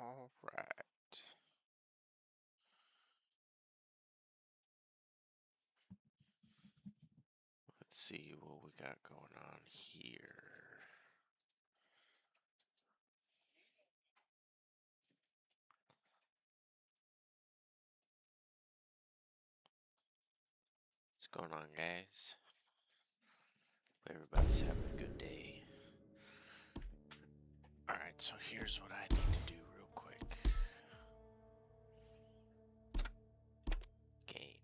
All right. Let's see what we got going on here. What's going on, guys? Hope everybody's having a good day. Alright, so here's what I need to do real quick. Game.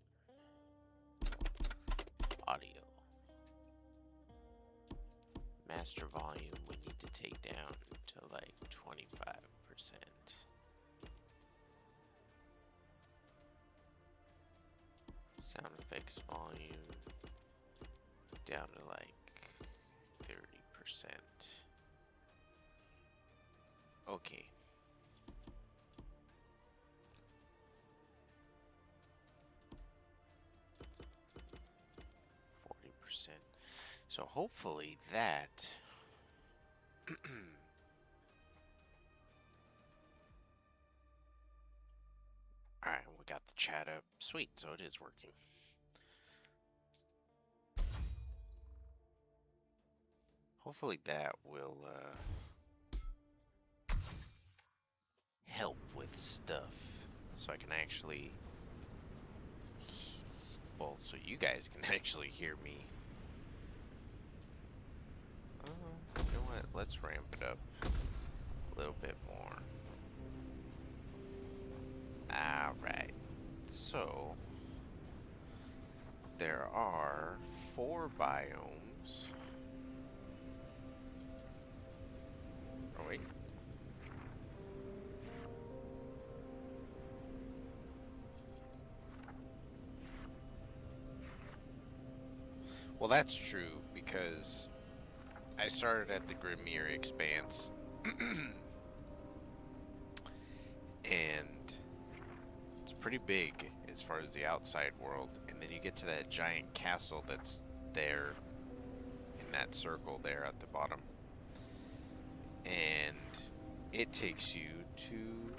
Audio. Master volume we need to take down to like 25%. Sound effects volume down to like 30%. Okay. So hopefully that Alright, we got the chat up. Sweet, so it is working. Hopefully that will help with stuff so I can actually, well, so you guys can actually hear me. You know what? Let's ramp it up a little bit more. Alright, so there are 4 biomes. Oh, wait. Well, that's true, because I started at the Grimir Expanse, and it's pretty big as far as the outside world, and then you get to that giant castle that's there, in that circle there at the bottom, and it takes you to...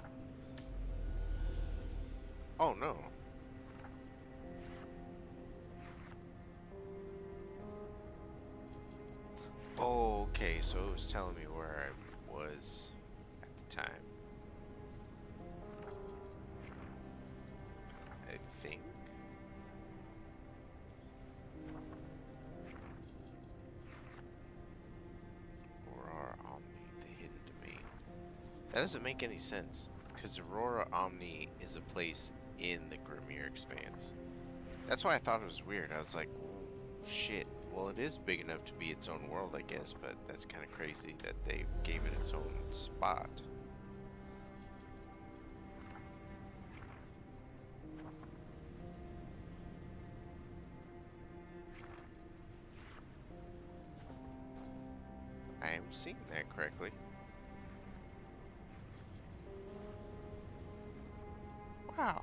Oh, no. Oh, okay, so it was telling me where I was at the time. I think. Aurora Omni, the hidden domain. That doesn't make any sense, because Aurora Omni is a place in the Grimir Expanse. That's why I thought it was weird. I was like, shit. Well, it is big enough to be its own world, I guess, but that's kind of crazy that they gave it its own spot. I am seeing that correctly. Wow.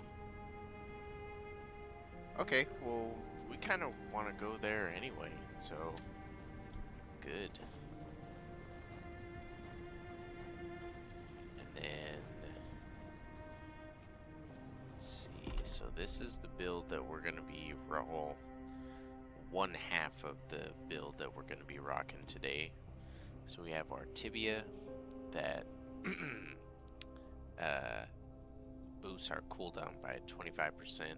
Okay, well, we kind of want to go there anyway, so good. And then, let's see, so this is the build that we're going to be, well, one half of the build that we're going to be rocking today. So we have our tibia that boosts our cooldown by 25%.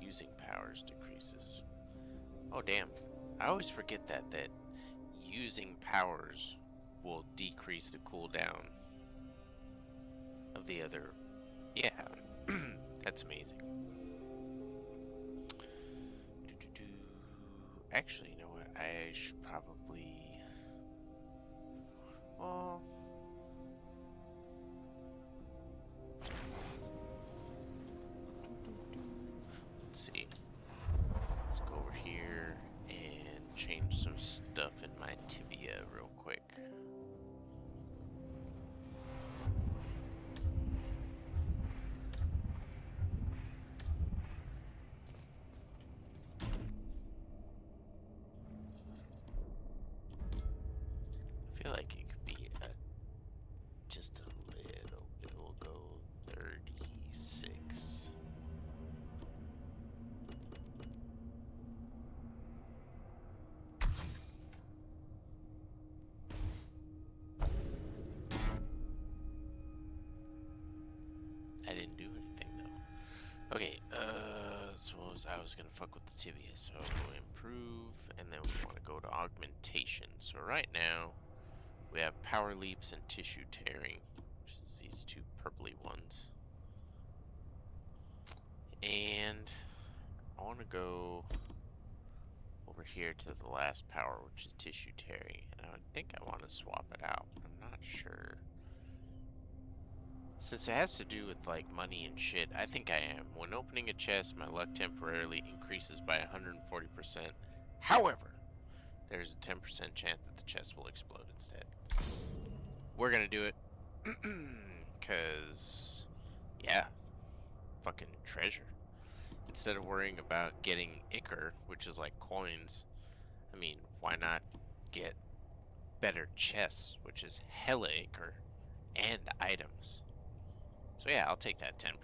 Using powers decreases. Oh damn, I always forget that using powers will decrease the cooldown of the other. Yeah, that's amazing. Actually, you know what? I should probably... Well... Let's see. Let's go over here and change some stuff in my tibia real quick. I feel like it could be a I didn't do anything though. Okay, so I was gonna fuck with the tibia, so improve, and then we want to go to augmentation. So right now, we have power leaps and tissue tearing, which is these two purpley ones. And I want to go over here to the last power, which is tissue tearing. And I think I want to swap it out. I'm not sure. Since it has to do with like money and shit, I think I am. When opening a chest, my luck temporarily increases by 140%. However, there's a 10% chance that the chest will explode instead. We're gonna do it. Cause, yeah, fucking treasure. Instead of worrying about getting ichor, which is like coins, I mean, why not get better chests, which is hella ichor, and items? So yeah, I'll take that 10%.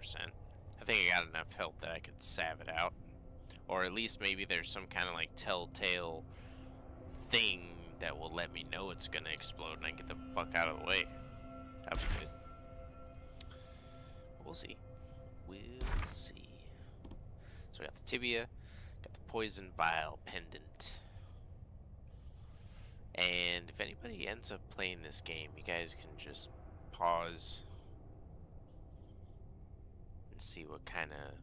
I think I got enough health that I could salve it out. Or at least maybe there's some kind of like telltale thing that will let me know it's gonna explode and I get the fuck out of the way. That'd be good. We'll see. We'll see. So we got the tibia, got the poison vial pendant. And if anybody ends up playing this game, you guys can just pause and see what kind of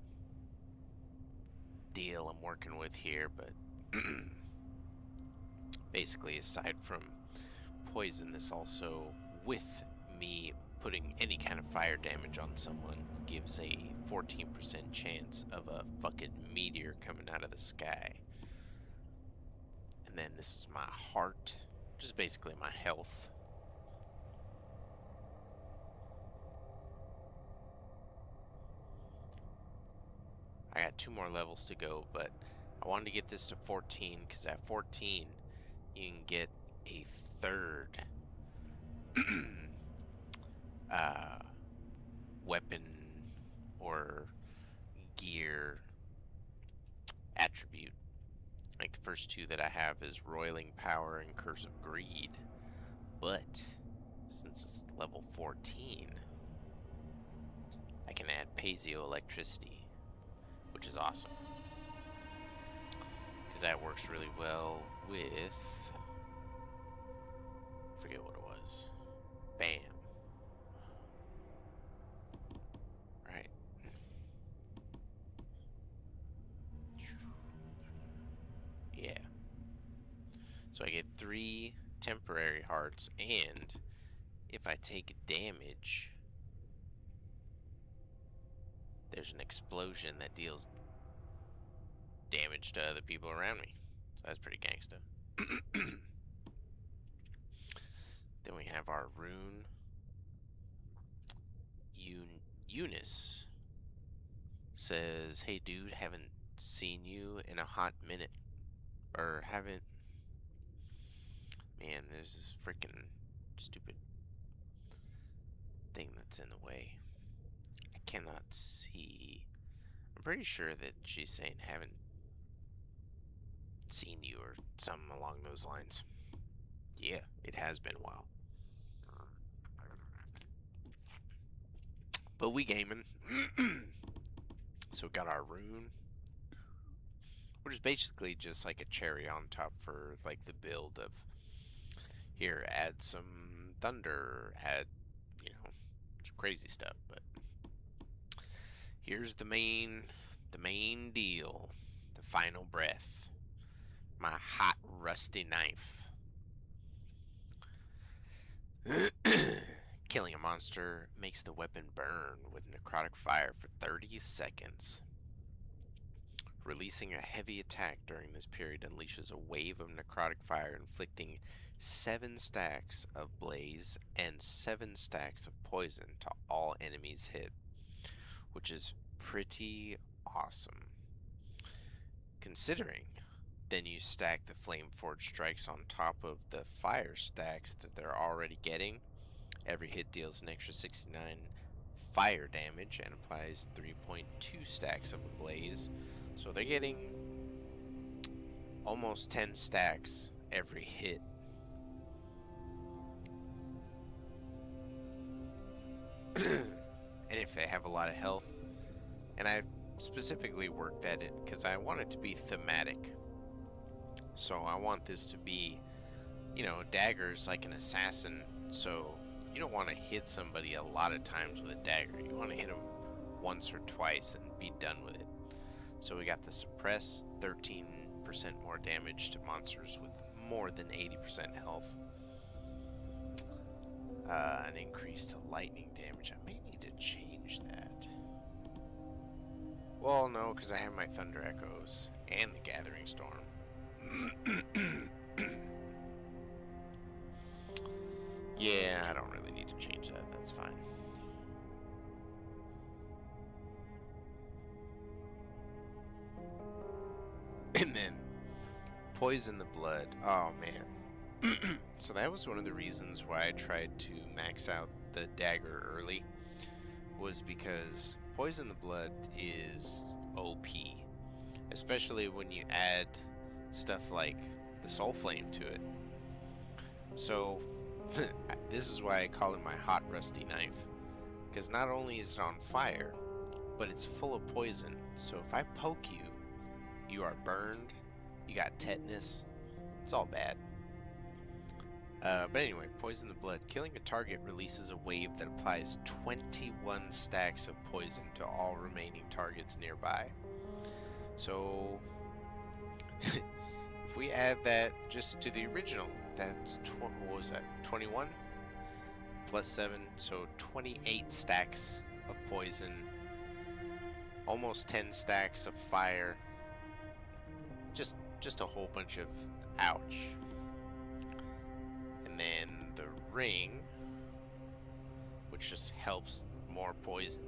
deal I'm working with here, but basically aside from poison, this also, with me putting any kind of fire damage on someone, gives a 14% chance of a fucking meteor coming out of the sky. And then this is my heart, which is basically my health. I got 2 more levels to go, but I wanted to get this to 14, because at 14, you can get a third weapon or gear attribute. Like the first 2 that I have is Roiling Power and Curse of Greed. But since it's level 14, I can add Piezoelectricity, which is awesome. Because that works really well with... I forget what it was. Bam. Right. Yeah. So I get 3 temporary hearts, and if I take damage, there's an explosion that deals damage to other people around me. So that's pretty gangsta. Then we have our rune. Eunice says, "Hey dude, haven't seen you in a hot minute." Or haven't... Man, there's this freaking stupid thing that's in the way. I cannot see. I'm pretty sure that she's saying haven't seen you or something along those lines. Yeah, it has been a while. But we gaming. So we got our rune, which is basically just like a cherry on top for like the build of here, add some thunder, add, you know, some crazy stuff. But here's the main deal, the final breath. My hot rusty knife. Killing a monster makes the weapon burn with necrotic fire for 30 seconds. Releasing a heavy attack during this period unleashes a wave of necrotic fire, inflicting 7 stacks of blaze and 7 stacks of poison to all enemies hit, which is pretty awesome. Considering, then you stack the Flameforged strikes on top of the fire stacks that they're already getting. Every hit deals an extra 69 fire damage and applies 3.2 stacks of a blaze. So they're getting almost 10 stacks every hit. And if they have a lot of health. And I specifically worked that in because I want it to be thematic. So I want this to be, you know, daggers like an assassin. So you don't want to hit somebody a lot of times with a dagger. You want to hit them once or twice and be done with it. So we got the suppress, 13% more damage to monsters with more than 80% health. An increase to lightning damage. I may need to change that. Well, no, because I have my Thunder Echoes and the Gathering Storm. Yeah, I don't really need to change that. That's fine. And then poison the blood. Oh, man. So that was one of the reasons why I tried to max out the dagger early, was because poison the blood is OP, especially when you add stuff like the soul flame to it. So this is why I call it my hot rusty knife, because not only is it on fire, but it's full of poison. So if I poke you, you are burned, you got tetanus, it's all bad. But anyway, poison the blood. Killing a target releases a wave that applies 21 stacks of poison to all remaining targets nearby. So if we add that just to the original, that's what was that? 21 plus 7, so 28 stacks of poison, almost 10 stacks of fire. Just a whole bunch of ouch. And then the ring, which just helps more poison.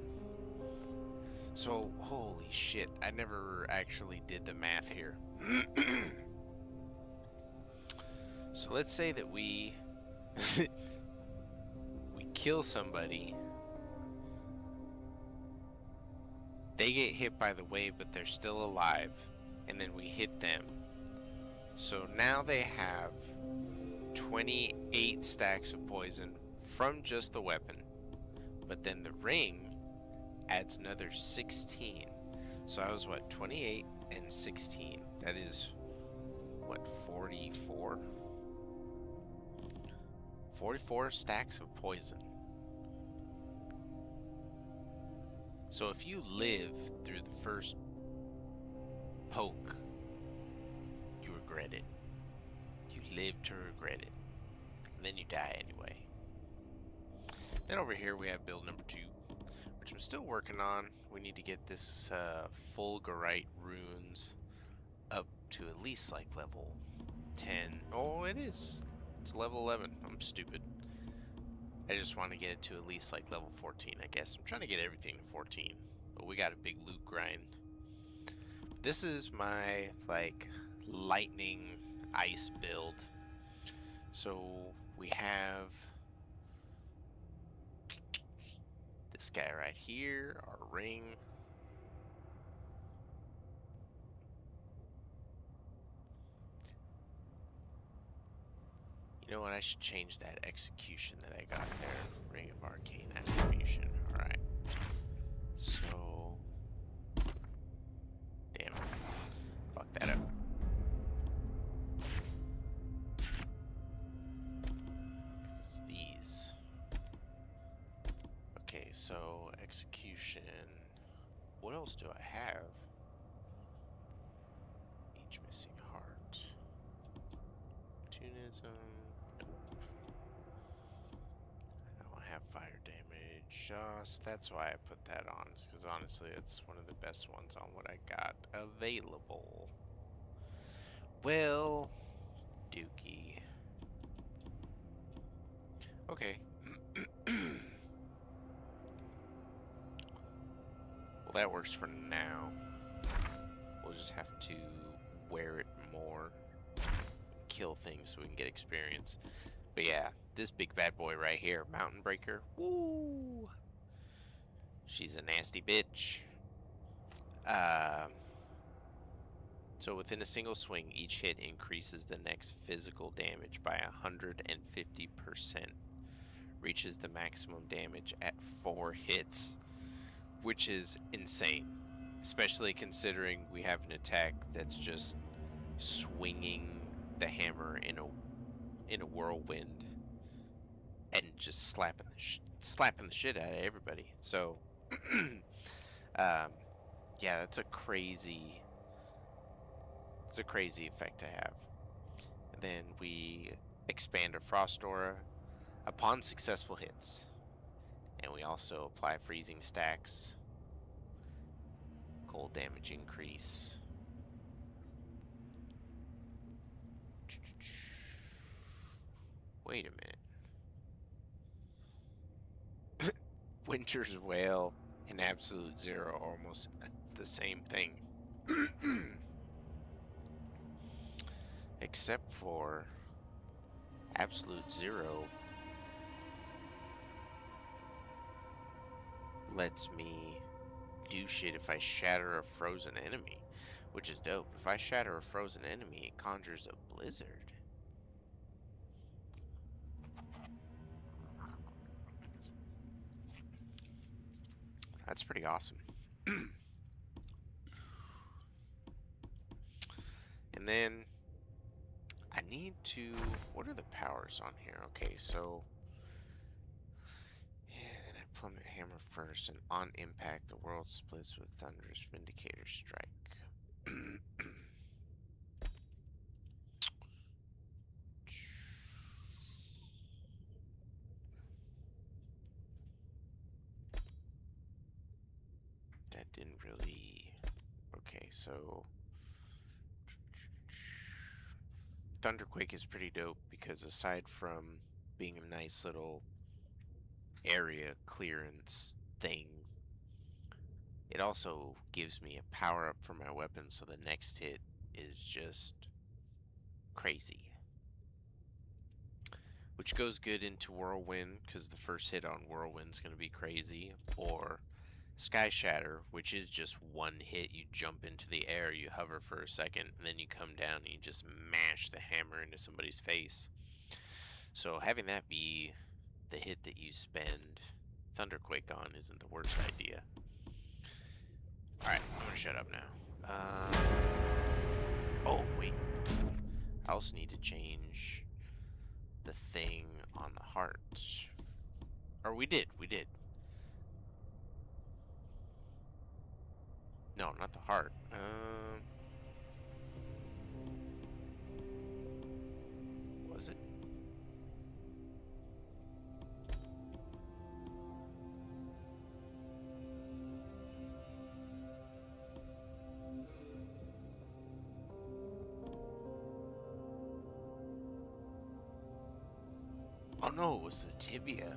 So, holy shit, I never actually did the math here. So let's say that we kill somebody. They get hit by the wave, but they're still alive. And then we hit them. So now they have 28 stacks of poison from just the weapon. But then the ring adds another 16. So I was, what, 28 and 16. That is, what, 44? 44 stacks of poison. So if you live through the first poke, you regret it. You live to regret it. And then you die anyway. Then over here we have build number 2, which I'm still working on. We need to get this Fulgurite runes up to at least like level 10. Oh, it is. It's level 11. I'm stupid. I just want to get it to at least like level 14, I guess. I'm trying to get everything to 14. But we got a big loot grind. This is my, like, lightning ice build. So we have this guy right here, our ring. You know what? I should change that execution that I got there. Ring of Arcane Attribution. Alright. So. Damn. Fuck that up. It's these. Okay, so execution. What else do I have? Each missing heart. Tunism. Have fire damage, so that's why I put that on, because honestly it's one of the best ones on what I got available. Well, dookie. Okay. Well, that works for now. We'll just have to wear it more, kill things so we can get experience. But yeah, this big bad boy right here, Mountain Breaker. Woo! She's a nasty bitch. So within a single swing, each hit increases the next physical damage by 150%. Reaches the maximum damage at 4 hits. which is insane, especially considering we have an attack that's just swinging the hammer in a whirlwind and just slapping the shit out of everybody. So, yeah, it's a crazy effect to have. And then we expand a Frost Aura upon successful hits. And we also apply freezing stacks, cold damage increase. Wait a minute. Winter's Wail and Absolute Zero are almost the same thing. Except for Absolute Zero lets me do shit if I shatter a frozen enemy, which is dope. If I shatter a frozen enemy, it conjures a blizzard. That's pretty awesome. And then I need to... What are the powers on here? Okay, so... Yeah, then I plummet hammer first, and on impact, the world splits with thunderous vindicator strike. That didn't really... Okay, so... Thunderquake is pretty dope because aside from being a nice little area clearance thing, it also gives me a power up for my weapon, so the next hit is just crazy. Which goes good into Whirlwind, because the first hit on Whirlwind's going to be crazy, or Sky Shatter, which is just one hit. You jump into the air, you hover for a second, and then you come down and you just mash the hammer into somebody's face. So having that be the hit that you spend Thunderquake on isn't the worst idea. Alright, I'm gonna shut up now. Oh, wait. I also need to change the thing on the heart. Or we did. No, not the heart. Was it? Oh no, it was the tibia.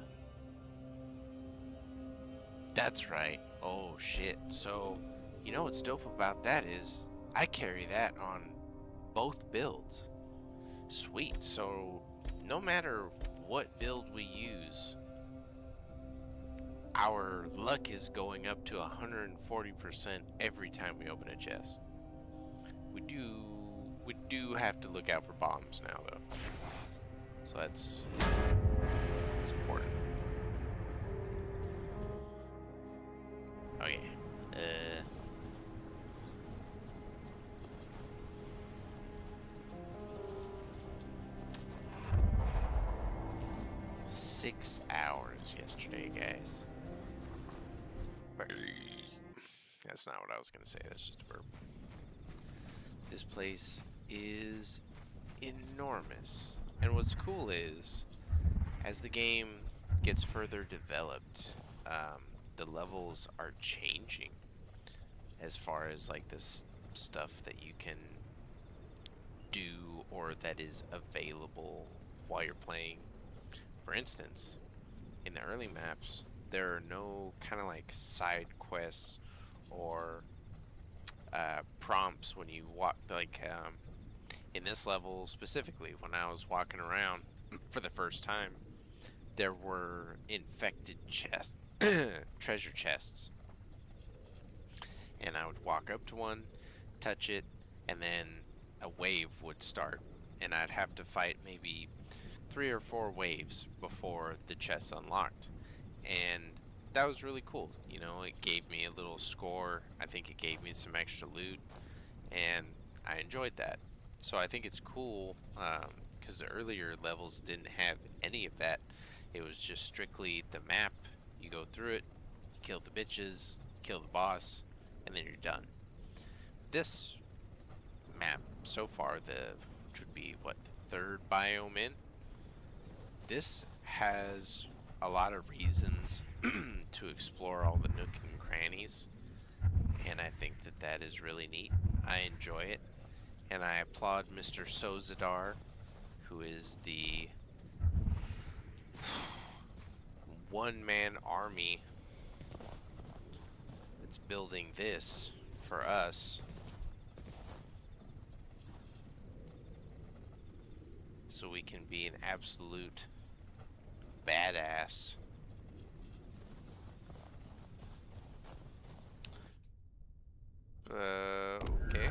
That's right. Oh shit. So, you know what's dope about that is I carry that on both builds. Sweet. So, no matter what build we use, our luck is going up to 140% every time we open a chest. We do have to look out for bombs now though. So that's important. Okay. 6 hours yesterday, guys. That's not what I was gonna say. That's just a burp. This place is enormous. And what's cool is, as the game gets further developed, the levels are changing as far as like this stuff that you can do or that is available while you're playing. For instance, in the early maps, there are no kind of like side quests or prompts when you walk, like in this level specifically, when I was walking around for the first time, there were infected chests, treasure chests. And I would walk up to one, touch it, and then a wave would start. And I'd have to fight maybe 3 or 4 waves before the chest unlocked. And that was really cool. You know, it gave me a little score. I think it gave me some extra loot, and I enjoyed that. So I think it's cool because the earlier levels didn't have any of that. It was just strictly the map. You go through it, you kill the bitches, kill the boss, and then you're done. This map so far, which would be what, the third biome in, this has a lot of reasons to explore all the nook and crannies, and I think that that is really neat. I enjoy it, and I applaud Mr. Sozadar, who is the one-man army that's building this for us. So we can be an absolute badass. Okay.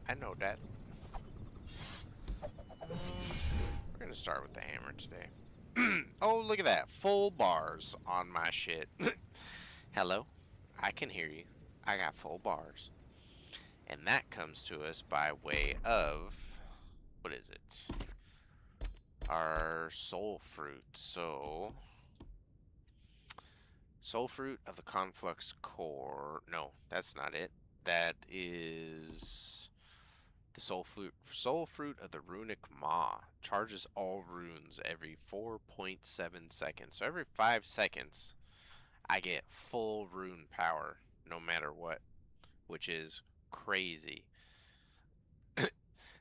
I know that. We're gonna start with the hammer today. Oh, look at that. Full bars on my shit. Hello? I can hear you. I got full bars. And that comes to us by way of... what is it? Our soul fruit. So... soul fruit of the conflux core. No, that's not it. That is... the soul fruit of the runic maw. Charges all runes every 4.7 seconds. So every 5 seconds, I get full rune power, no matter what, which is crazy.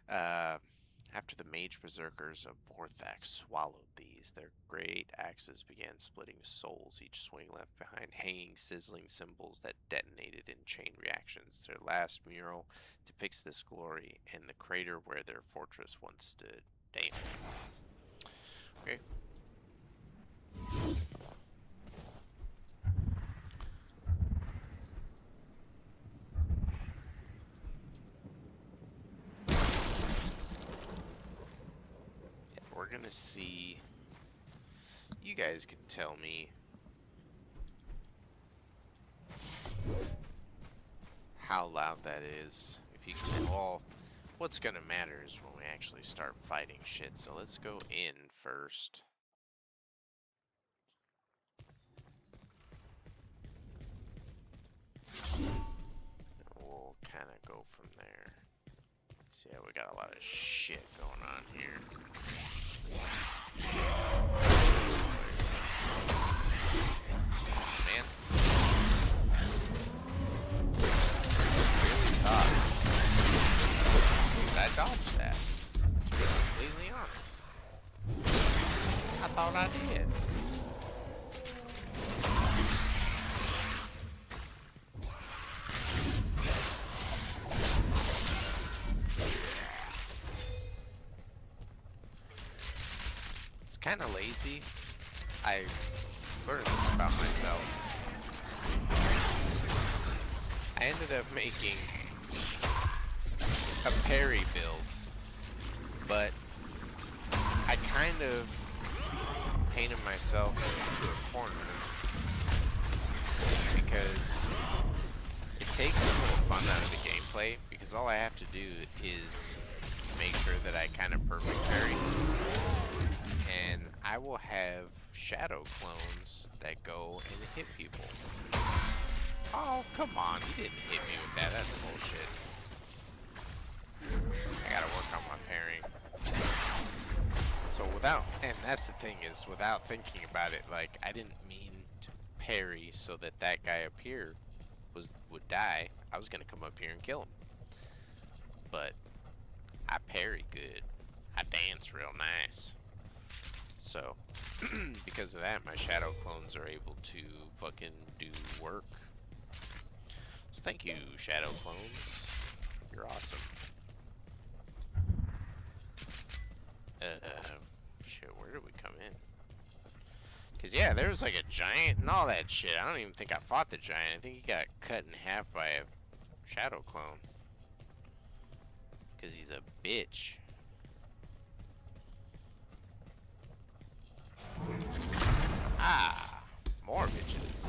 After the mage berserkers of Vorthax swallowed these, their great axes began splitting souls, each swing left behind hanging, sizzling symbols that detonated in chain reactions. Their last mural depicts this glory and the crater where their fortress once stood. Damn. Okay. We're gonna see. You guys can tell me how loud that is. If you can, well, what's gonna matter is when we actually start fighting shit. So let's go in first. And we'll kind of go from there. So yeah, we got a lot of shit going on here. Man. Really tough. I dodged that. To be completely honest. I thought I did. Kind of lazy. I learned this about myself. I ended up making a parry build, but I kind of painted myself into a corner because it takes some of the fun out of the gameplay, because all I have to do is make sure that I kind of perfect parry. And I will have shadow clones that go and hit people. Oh, come on. You didn't hit me with that. That's bullshit. I gotta work on my parrying. So and that's the thing, is without thinking about it, like, I didn't mean to parry so that that guy up here would die. I was gonna come up here and kill him. But I parry good. I dance real nice. So, because of that, my shadow clones are able to fucking do work. So thank you, shadow clones. You're awesome. Shit, where did we come in? Because, yeah, there was like a giant and all that shit. I don't even think I fought the giant. I think he got cut in half by a shadow clone. Because he's a bitch. Ah, bitches.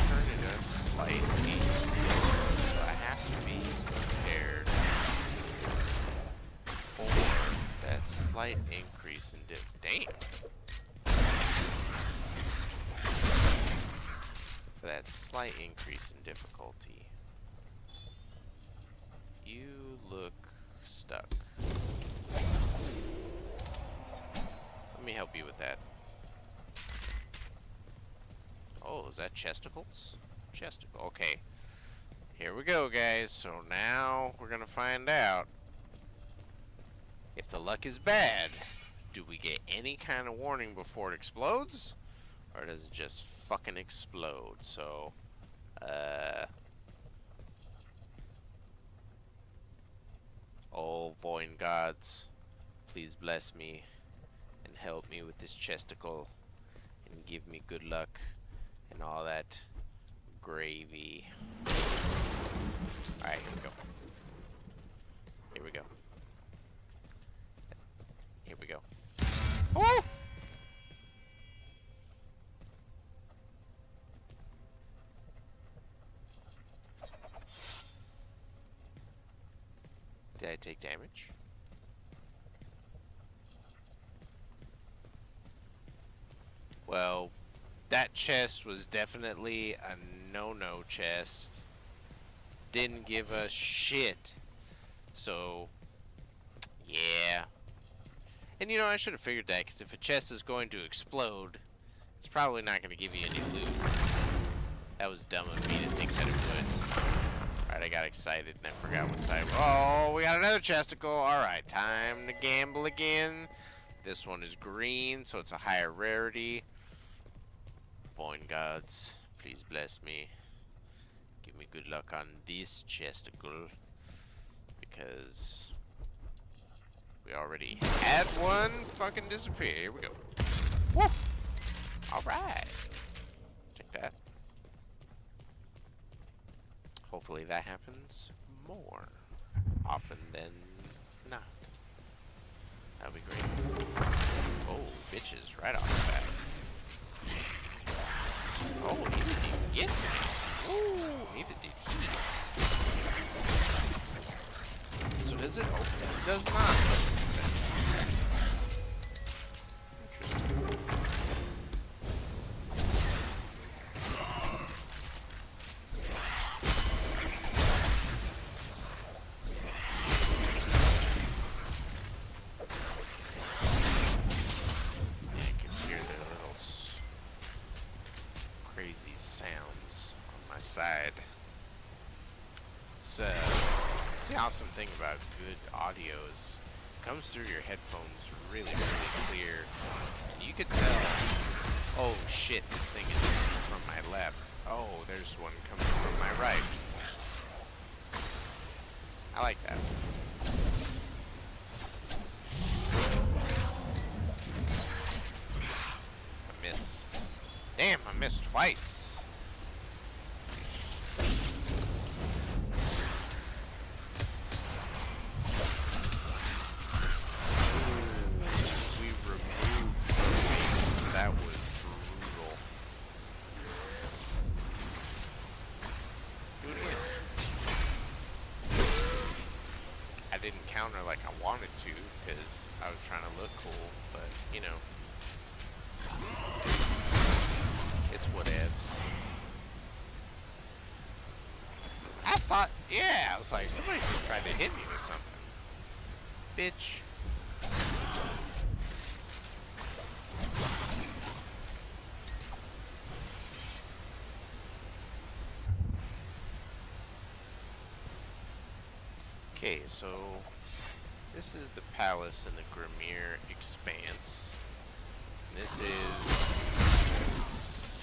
Turn it up slightly. So I have to be prepared for that slight increase in damn. For that slight increase in difficulty. You look stuck. Let me help you with that. Oh, is that chesticles? Chesticle. Okay. Here we go, guys. So now we're gonna find out if the luck is bad. Do we get any kind of warning before it explodes? Or does it just fucking explode? So, oh, VOIN gods, please bless me and help me with this chesticle and give me good luck and all that gravy. Alright, here we go. Here we go. Here we go. Oh! Did I take damage? Well, that chest was definitely a no-no chest. Didn't give us shit. So, yeah. And you know, I should have figured that, because if a chest is going to explode, it's probably not going to give you any loot. That was dumb of me to think that it would. Alright, I got excited and I forgot what side. Oh, we got another chesticle. Alright, time to gamble again. This one is green, so it's a higher rarity. VOIN gods, please bless me. Give me good luck on this chesticle. Because we already had one fucking disappear. Here we go. Woo! Alright. Take that. Hopefully that happens more often than not. That'd be great. Oh, bitches, right off the bat. Oh, he didn't even get to me. Ooh, neither did he. So does it open? It does not. Interesting. Side. So, it's the awesome thing about good audio is it comes through your headphones really, really clear. And you could tell, oh shit, this thing is coming from my left. Oh, there's one coming from my right. I like that. I missed. Damn, I missed twice. Counter like I wanted to because I was trying to look cool, but you know, it's whatevs. I thought, yeah, I was like, somebody tried to hit me with something, bitch. Okay, so this is the palace in the Grimir Expanse. And this is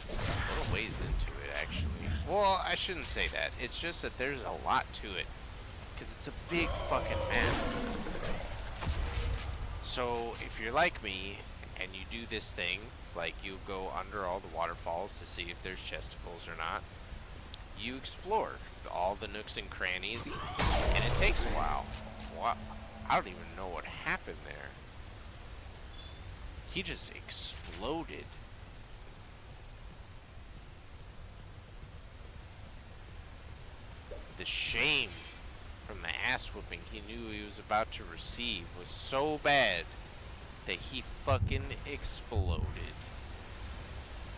a little ways into it, actually. Well, I shouldn't say that. It's just that there's a lot to it. Because it's a big fucking map. So, if you're like me, and you do this thing, like you go under all the waterfalls to see if there's chesticles or not, you explore all the nooks and crannies, and it takes a while. I don't even know what happened there. He just exploded. The shame from the ass whooping he knew he was about to receive was so bad that he fucking exploded.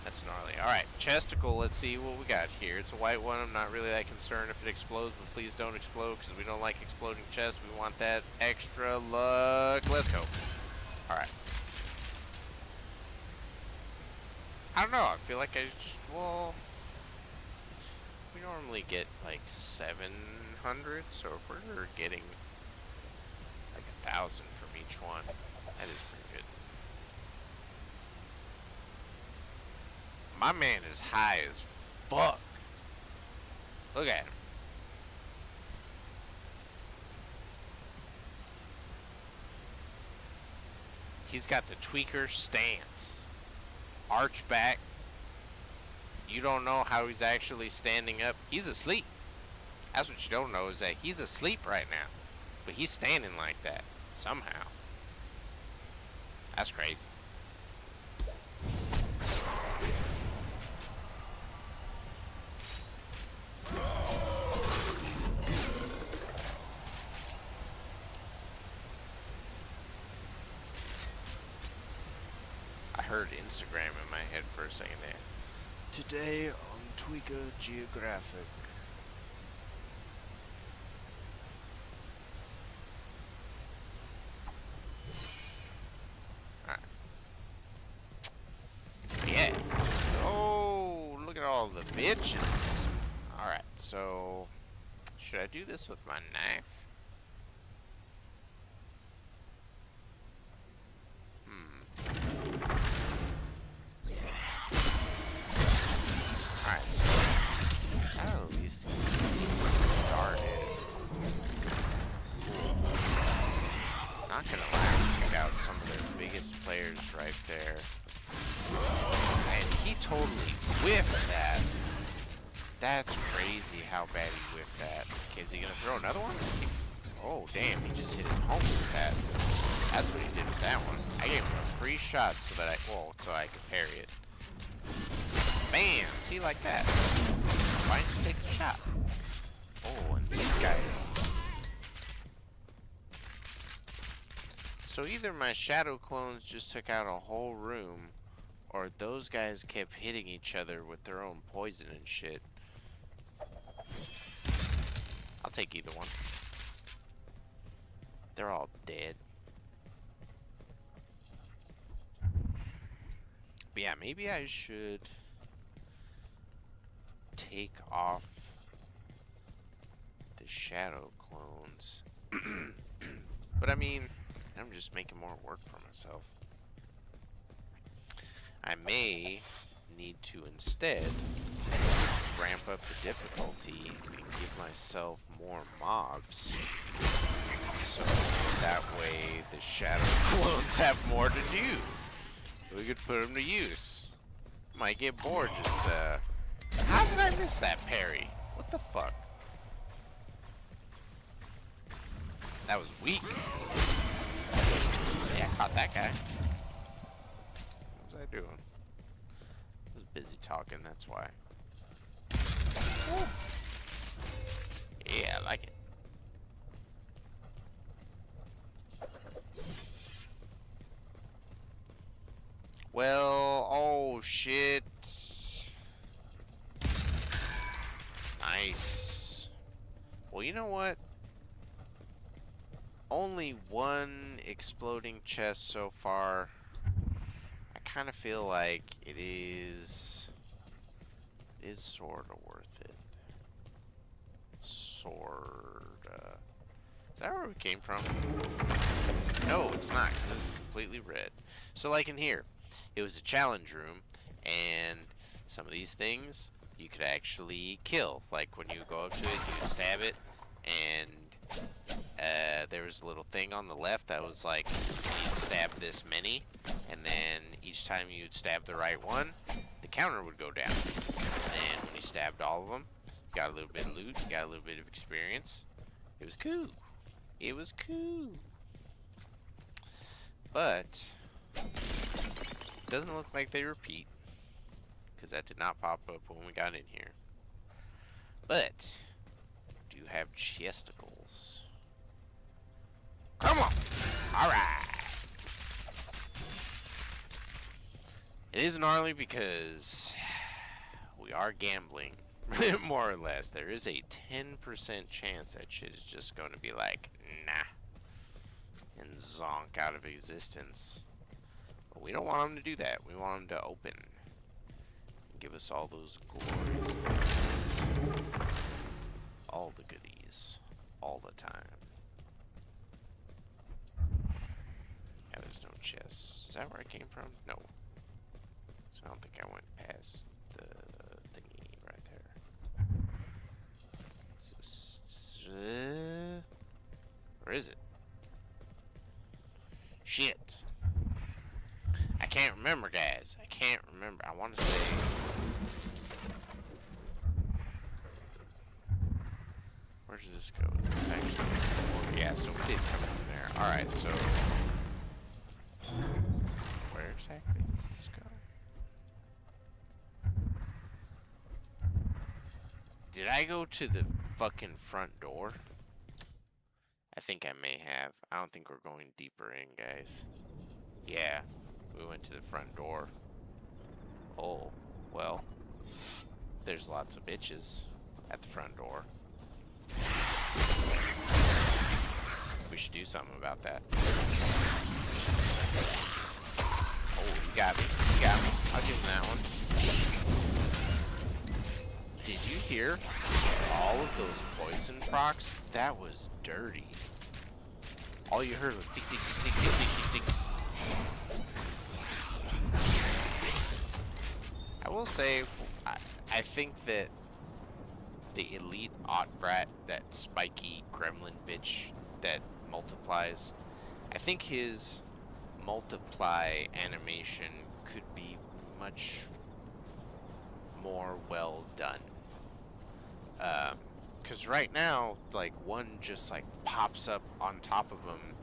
That's gnarly. Alright, chesticle, let's see what we got here. It's a white one. I'm not really that concerned if it explodes, but please don't explode because we don't like exploding chests. We want that extra luck. Let's go. Alright. I don't know. I feel like well, we normally get like 700, so if we're getting like 1,000 from each one, that is pretty good. My man is high as fuck. Look at him. He's got the tweaker stance. Arch back. You don't know how he's actually standing up. He's asleep. That's what you don't know, is that he's asleep right now. But he's standing like that. Somehow. That's crazy. I heard Instagram in my head for a second there. Today on Tweaker Geographic. Alright. Yeah. So, look at all the bitches. Alright, so should I do this with my knife? Alright, so I'll at least get started. Not gonna lie, check out some of their biggest players right there. And he totally whiffed that. That's crazy how bad he whiffed that. Okay, is he gonna throw another one? Oh damn, he just hit his home with that. That's what he did with that one. I gave him a free shot so that so I could parry it. Bam! See, like that. Why didn't you take the shot? Oh, and these guys. So either my shadow clones just took out a whole room, or those guys kept hitting each other with their own poison and shit. I'll take either one. They're all dead. But yeah, maybe I should take off the shadow clones. But I mean, I'm just making more work for myself. I may need to instead ramp up the difficulty and give myself more mobs. So that way the shadow clones have more to do. We could put them to use. Might get bored just, how did I miss that parry? What the fuck? That was weak. Yeah, I caught that guy. What was I doing? I was busy talking, that's why. Woo. Yeah, I like it. Well, oh shit. Nice. Well, you know what? Only one exploding chest so far. I kind of feel like it is sort of worth it. Sorta. Is that where we came from? No, it's not, 'cause it's completely red. So like in here, it was a challenge room, and some of these things you could actually kill. Like when you go up to it, you would stab it, and there was a little thing on the left that was like, you'd stab this many, and then each time you'd stab the right one, the counter would go down. And then when you stabbed all of them, you got a little bit of loot, you got a little bit of experience. It was cool. It was cool. But doesn't look like they repeat, because that did not pop up when we got in here. But do have chesticles. Come on! Alright! It is gnarly because we are gambling, more or less. There is a 10% chance that shit is just going to be like, nah, and zonk out of existence. But we don't want them to do that. We want them to open. Give us all those glorious goodies. All the goodies. All the time. Yeah, there's no chest. Is that where I came from? No. So I don't think I went past the thingy right there. Where is it? Shit. I can't remember, guys. I can't remember. I want to say... Where does this go? Is this actually... Yeah, so we did come from there. Alright, so... Where exactly does this go? Did I go to the fucking front door? I think I may have. I don't think we're going deeper in, guys. Yeah, we went to the front door. Oh, well. There's lots of bitches at the front door. We should do something about that. Oh, you got me. You got me. I'll give him that one. Did you hear all of those poison procs? That was dirty. All you heard was tick, tick, tick, tick, tick, tick, tick. I will say, I think that the elite Otbrat, that spiky gremlin bitch that multiplies, I think his multiply animation could be much more well done. Because right now, like, one just, like, pops up on top of him,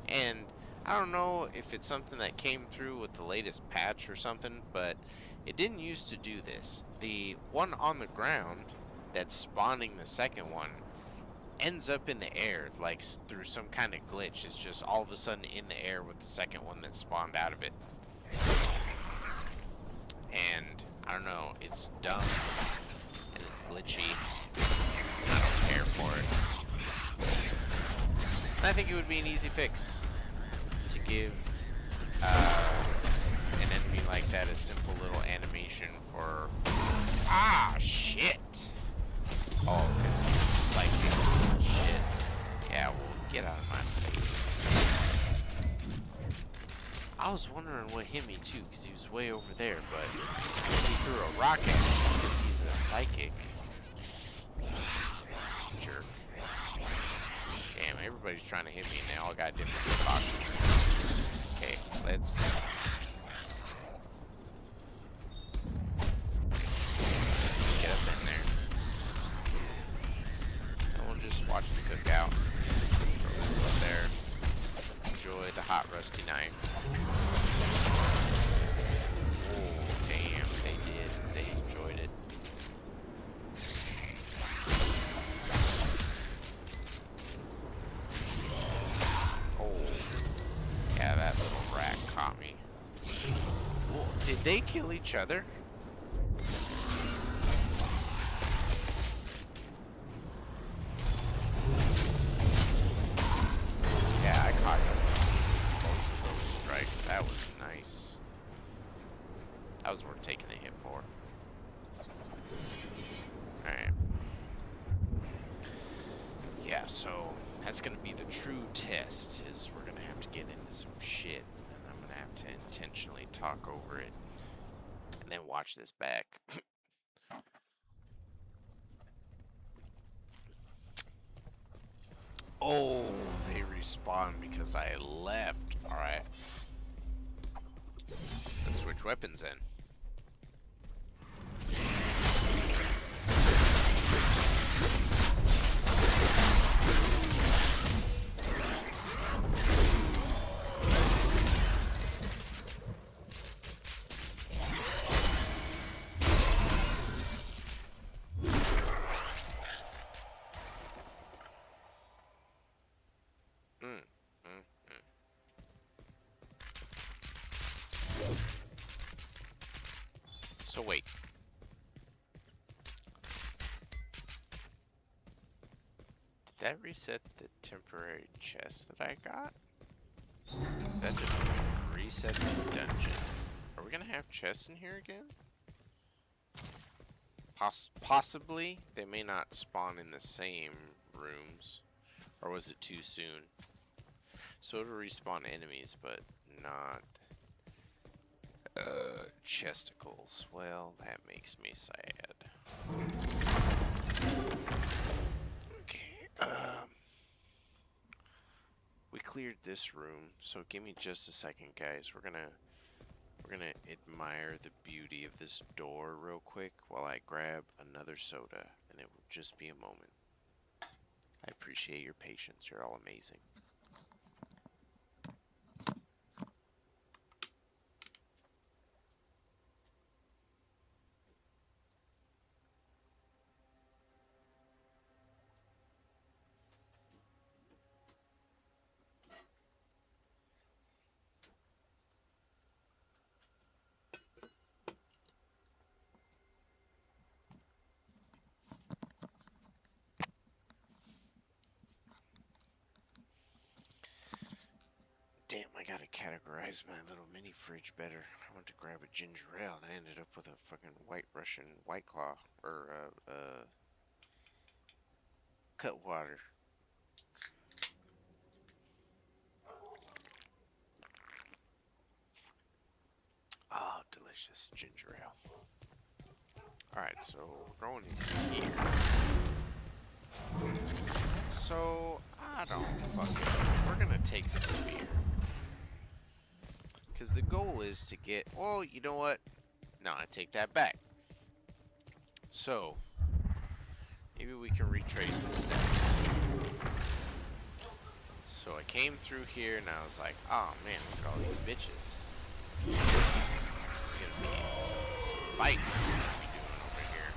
and I don't know if it's something that came through with the latest patch or something, but it didn't used to do this. The one on the ground that's spawning the second one ends up in the air, like, through some kind of glitch. It's just all of a sudden in the air with the second one that spawned out of it. And, I don't know, it's dumb, and it's glitchy. I don't care for it. And I think it would be an easy fix to give an enemy like that a simple little animation for... Ah, shit! Oh, because you're psychic shit. Yeah, well, get out of my face. I was wondering what hit me too, because he was way over there, but he threw a rock at me because he's a psychic. Jerk. Damn, everybody's trying to hit me and they all got different boxes. Okay, let's... get up in there. And we'll just watch the cookout. Throw this up there. Enjoy the hot rusty knife. Oh, damn, they did. They enjoyed it. Yeah, that little rat caught me. Whoa, did they kill each other? Yeah, I caught both of those strikes. That was nice. That was worth taking a hit for. Alright. Yeah, so that's gonna be the true test, is we're gonna have to get into some shit, and I'm gonna have to intentionally talk over it, and then watch this back. Oh, they respawn because I left. Alright. Let's switch weapons then. So wait. Did that reset the temporary chest that I got? Did that just reset the dungeon? Are we gonna have chests in here again? Possibly. They may not spawn in the same rooms. Or was it too soon? So it'll respawn enemies, but not chesticles. Well, that makes me sad. Okay, we cleared this room, so give me just a second, guys. We're gonna admire the beauty of this door real quick while I grab another soda, and it will just be a moment. I appreciate your patience. You're all amazing. Damn, I gotta categorize my little mini fridge better. I went to grab a ginger ale and I ended up with a fucking white Russian White Claw. Or, cut water. Oh, delicious ginger ale. Alright, so we're going in here. So, I don't fucking... We're gonna take the sphere. Because the goal is to get... Well, you know what? No, I take that back. So, maybe we can retrace the steps. So I came through here and I was like, oh man, look at all these bitches. It's gonna be some fighting we're gonna be doing over here.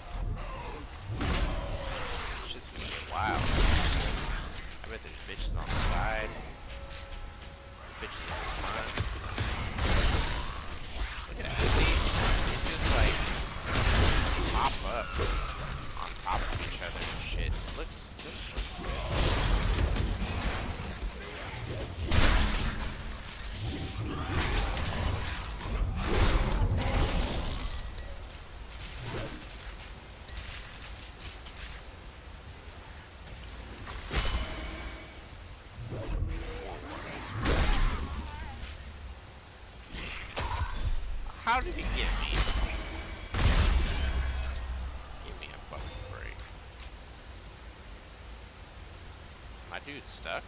It's just gonna get wild. I bet there's bitches on the side. Bitches on the front. Look at that. See? It's just like pop up on top of each other and shit. It looks good. How did he get me? Give me a fucking break. My dude's stuck?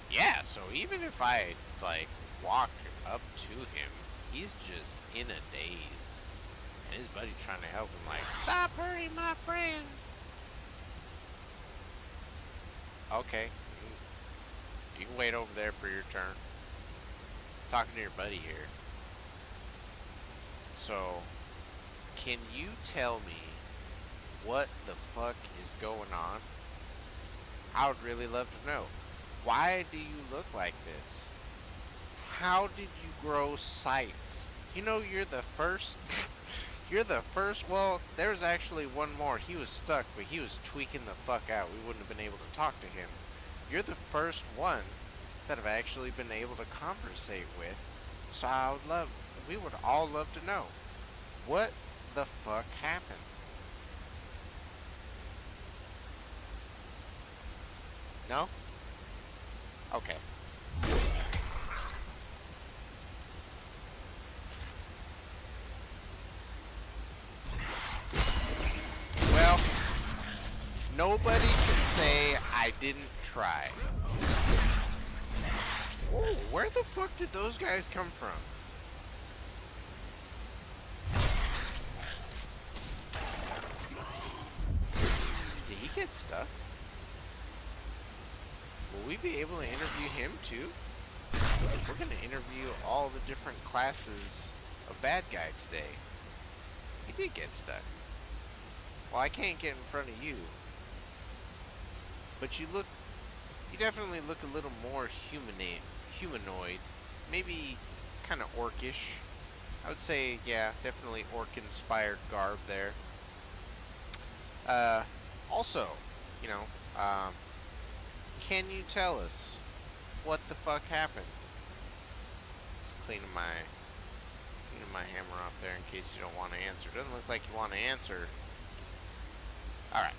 Yeah, so even if I, like, walk up to him, he's just in a daze. And his buddy trying to help him, like, stop hurting my friend! Okay. You can wait over there for your turn. Talking to your buddy here. So, can you tell me what the fuck is going on? I would really love to know. Why do you look like this? How did you grow sights? You know, you're the first. You're the first. Well, there was actually one more. He was stuck, but he was tweaking the fuck out. We wouldn't have been able to talk to him. You're the first one that I've actually been able to conversate with. So I would love. We would all love to know. What the fuck happened? No? Okay. Well, nobody can say I didn't try. Oh, where the fuck did those guys come from? Did he get stuck? Will we be able to interview him too? We're going to interview all the different classes of bad guy today. He did get stuck. Well, I can't get in front of you. But you definitely look a little more humanoid. Maybe kind of orcish. I would say, yeah, definitely orc-inspired garb there. Also, you know, can you tell us what the fuck happened? Just cleaning my hammer off there in case you don't want to answer. Doesn't look like you want to answer. All right.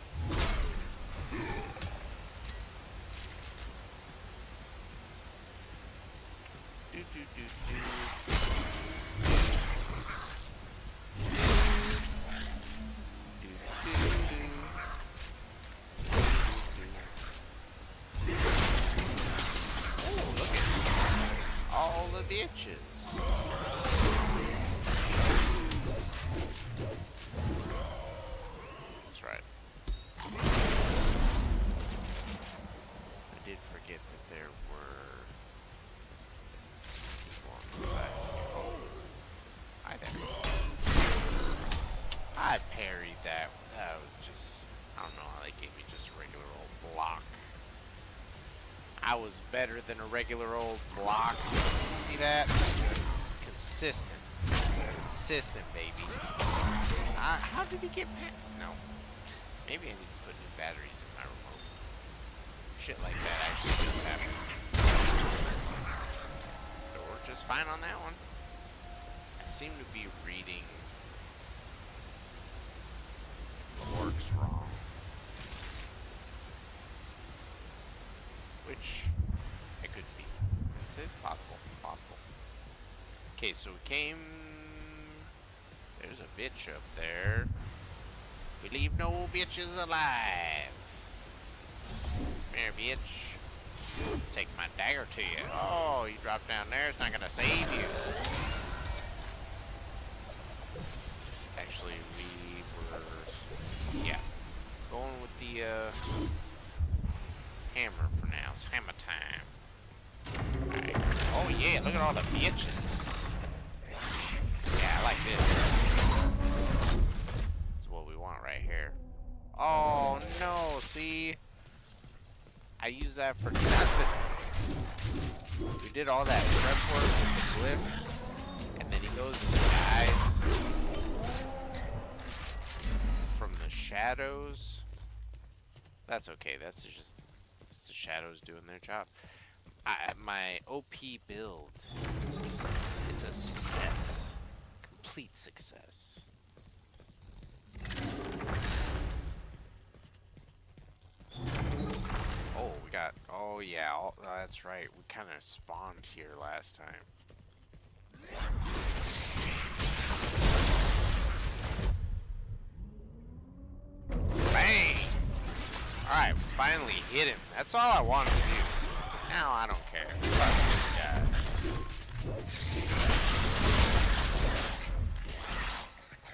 Do do do do. All the bitches. That's right. I did forget that there were people on the side here. Oh, hi there. I parried that. That was just, I don't know how they gave me just a regular old block. I was better than a regular old block. See that? Consistent. Consistent, baby. How did he get past? No. Maybe I need to put new batteries in my remote. Shit like that actually does happen. But we're just fine on that one. I seem to be reading works wrong. Which I could be. It's possible. Possible. Okay, so we came. There's a bitch up there. We leave no bitches alive. Come here, bitch. Take my dagger to you. Oh, you dropped down there. It's not gonna save you. Actually, we were, yeah, going with the hammer for now. It's hammer time. All right. Oh yeah, look at all the bitches. Yeah, I like this. This is what we want right here. Oh no, see? I use that for nothing. We did all that prep work with the glyph, and then he goes and dies from the shadows. That's okay, that's just the shadows doing their job. My OP build, it's a success. Complete success. Oh, we got, oh yeah, that's right. We kind of spawned here last time. Bang! Alright, finally hit him. That's all I wanted to do. Now I don't care. Fuck this guy.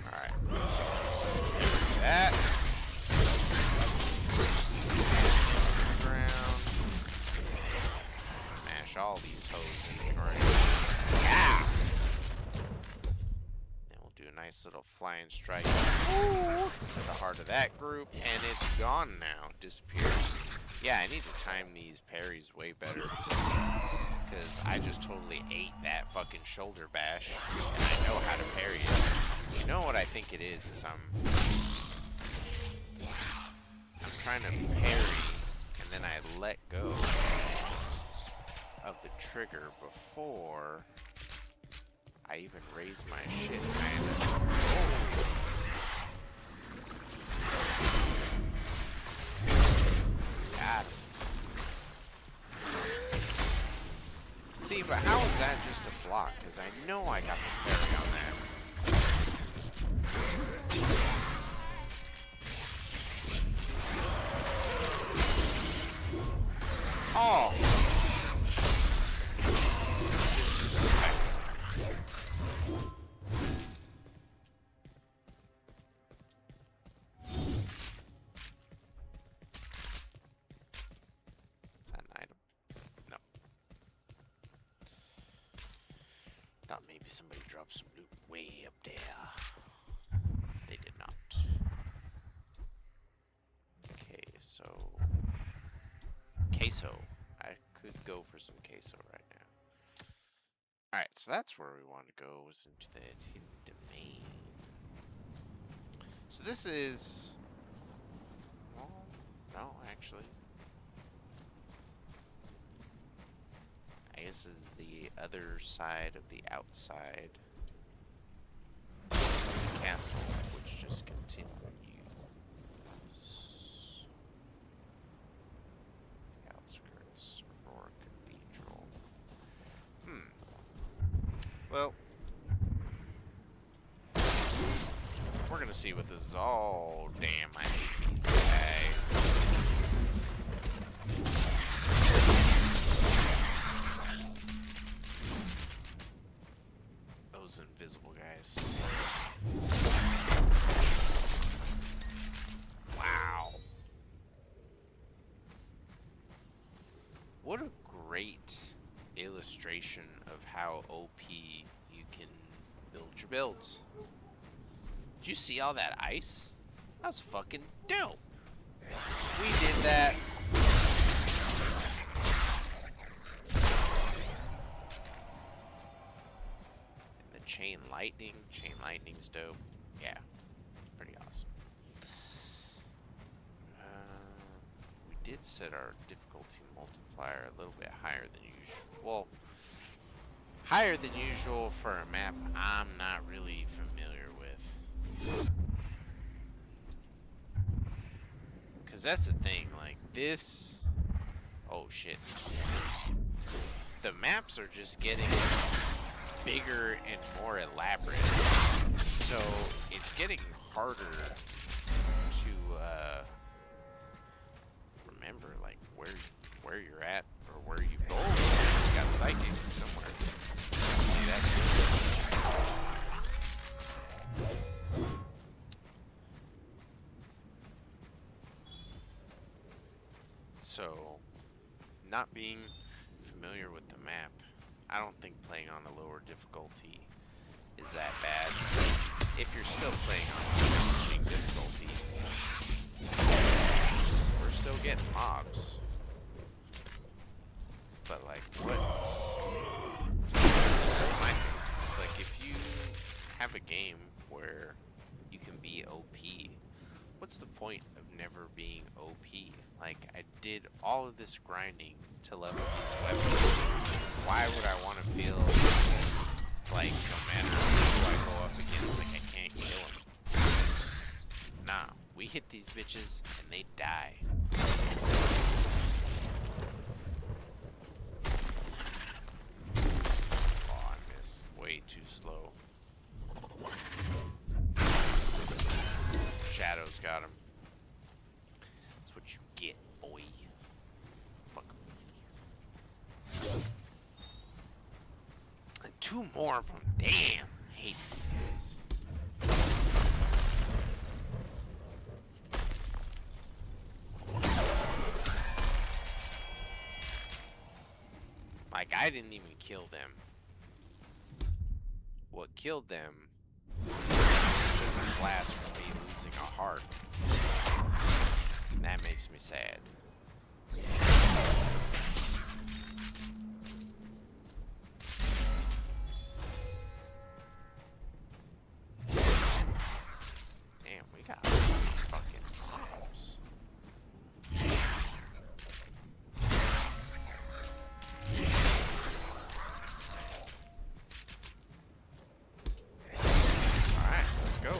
Alright. That. Ground. Mash all these hoes in the ground. Yeah! Then we'll do a nice little flying strike to the heart of that group, and it's gone now. Disappeared. Yeah, I need to time these parries way better, because I just totally ate that fucking shoulder bash, and I know how to parry it. You know what I think it is I'm trying to parry, and then I let go of the trigger before I even raise my shit, kinda. Got it. See, but how is that just a block? Because I know I got the parry on that. Oh! Maybe somebody dropped some loot way up there. They did not. Okay, so queso. I could go for some queso right now. Alright, so that's where we want to go, was into that hidden domain. So this is... Well, no, actually. I guess this is the other side of the outside castle, which just continues. The outskirts, Aurora Cathedral. Well, we're gonna see what this is all. Damn, I hate these guys. Those invisible guys. Wow. What a great illustration of how OP you can build your builds. Did you see all that ice? That was fucking dope. We did that. And the chain lightning's dope. Yeah, pretty awesome. We did set our difficulty multiplier a little bit higher than usual. Well, higher than usual for a map I'm not really familiar with. Because that's the thing, like this... Oh shit. The maps are just getting bigger and more elaborate. So it's getting harder to remember like where you're at or where you go. You got psychic somewhere. See that? So, not being familiar with the map, I don't think playing on a lower difficulty is that bad. If you're still playing on challenging difficulty, we're still getting mobs. But like, what? That's my thing. It's like if you have a game where you can be OP, what's the point of never being OP? Like, I did all of this grinding to level these weapons. Why would I want to feel like no matter who I go up against, like I can't kill them? Nah, we hit these bitches and they die. Oh, I missed. Way too slow. Shadows got him. That's what you get, boy. Fuck me. And two more of them. Damn. I hate these guys. Like, I didn't even kill them. What killed them was a blast from me losing a heart. And that makes me sad. Damn, we got fucking mobs. Alright, let's go.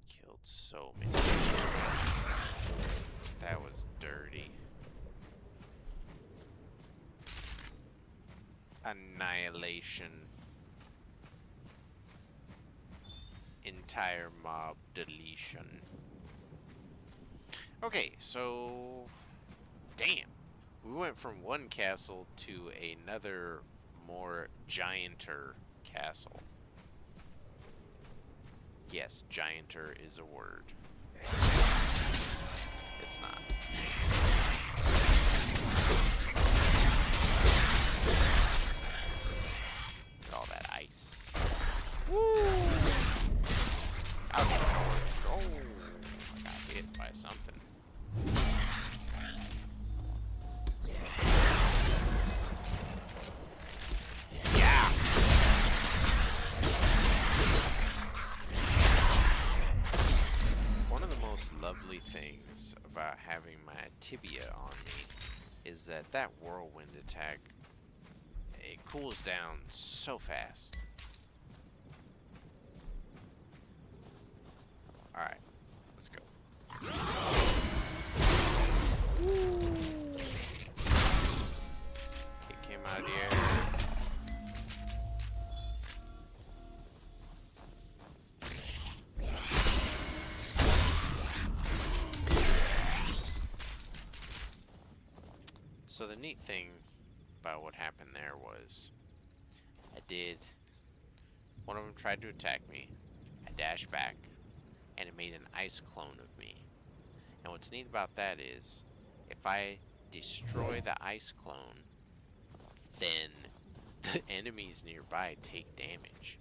Killed so many. That was dirty. Annihilation. Entire mob deletion. Okay, so... Damn. We went from one castle to another more gianter castle. Yes, gianter is a word. It's not. All that ice. Woo! Oh, I got hit by something. about having my tibia on me is that that whirlwind attack, it cools down so fast. Alright, let's go. Kick him out of the air. So the neat thing about what happened there was one of them tried to attack me. I dashed back and it made an ice clone of me. And what's neat about that is if I destroy the ice clone, then the enemies nearby take damage.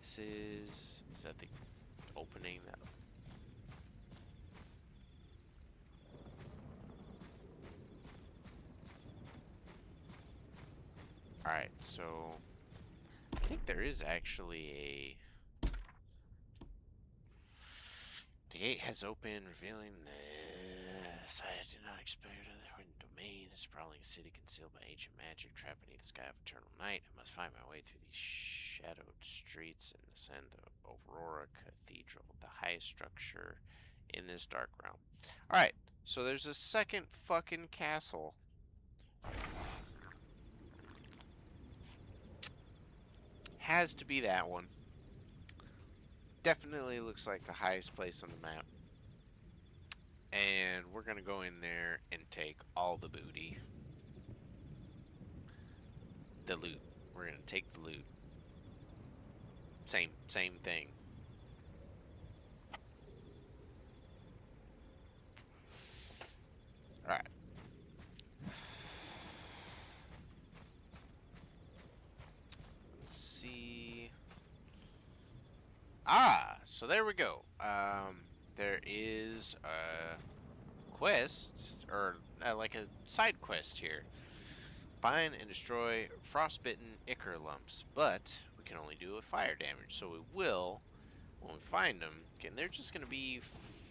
Is that the opening that? Alright, so I think there is actually a... The gate has opened, revealing the site I did not expect. The hidden domain is sprawling city concealed by ancient magic, trapped beneath the sky of eternal night. I must find my way through these shadowed streets and ascend the Aurora Cathedral, the highest structure in this dark realm. Alright, so there's a second fucking castle. Has to be that one. Definitely looks like the highest place on the map. And we're gonna go in there and take all the booty. The loot. We're gonna take the loot. Same thing. Alright. So there we go. There is a quest, or like a side quest here. Find and destroy frostbitten ichor lumps, but we can only do it with fire damage. So we will, when we find them, again, they're just going to be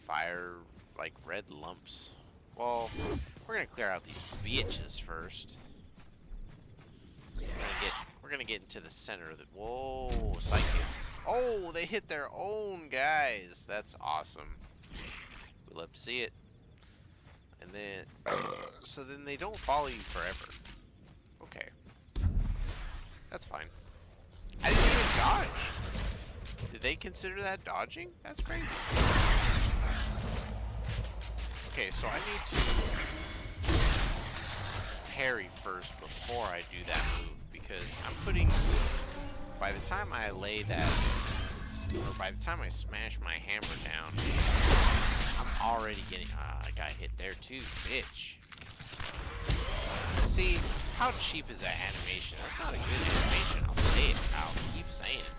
fire, like red lumps. Well, we're going to clear out these bitches first. We're gonna get into the center of the... Whoa, psychic. Oh, they hit their own guys. That's awesome. We love to see it. And then... so then they don't follow you forever. Okay. That's fine. I didn't even dodge. Did they consider that dodging? That's crazy. Okay, so I need to parry first before I do that move. Because I'm putting, by the time I lay that, or by the time I smash my hammer down, I'm already getting, I got hit there too, bitch. See, how cheap is that animation? That's not a good animation, I'll say it, I'll keep saying it.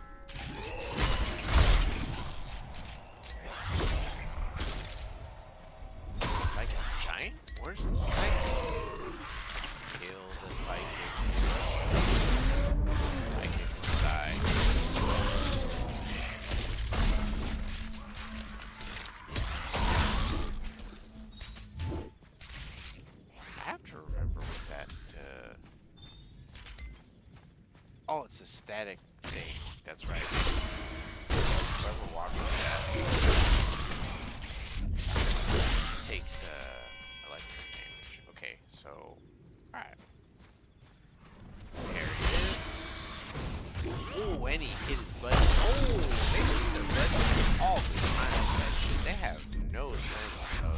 Psychic giant? Where's the psychic? Kill the psychic. Oh, it's a static thing. That's right. Whoever walks with that takes electric damage. Okay, so alright. There it is. Ooh, and he hit his buddy. Oh, they hit their buddy all the time. That shit. They have no sense of,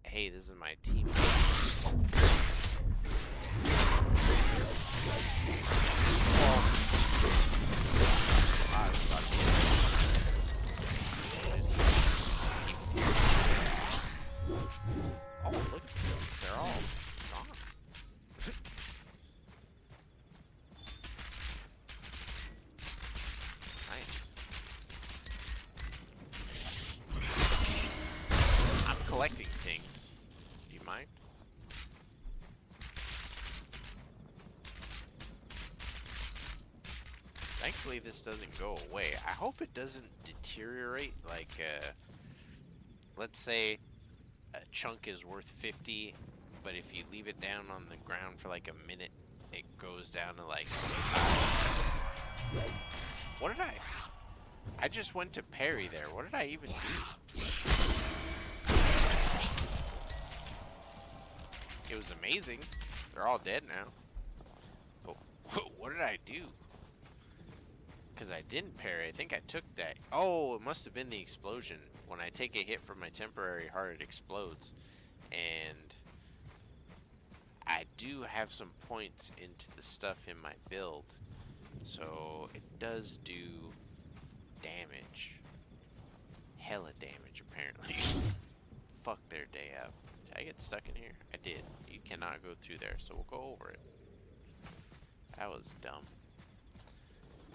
hey, this is my teammate. Oh, look at them. They're all gone. Nice. I'm collecting things. Do you mind? Thankfully, this doesn't go away. I hope it doesn't deteriorate. Like, let's say a chunk is worth 50, but if you leave it down on the ground for like a minute, it goes down to like 25. What did I just went to parry there. What did I even do? It was amazing. They're all dead now. But what did I do? Because I didn't parry. I think I took that. Oh, it must have been the explosion. When I take a hit from my temporary heart, it explodes. And I do have some points into the stuff in my build. So it does do damage. Hella damage, apparently. Fuck their day up. Did I get stuck in here? I did. You cannot go through there, so we'll go over it. That was dumb.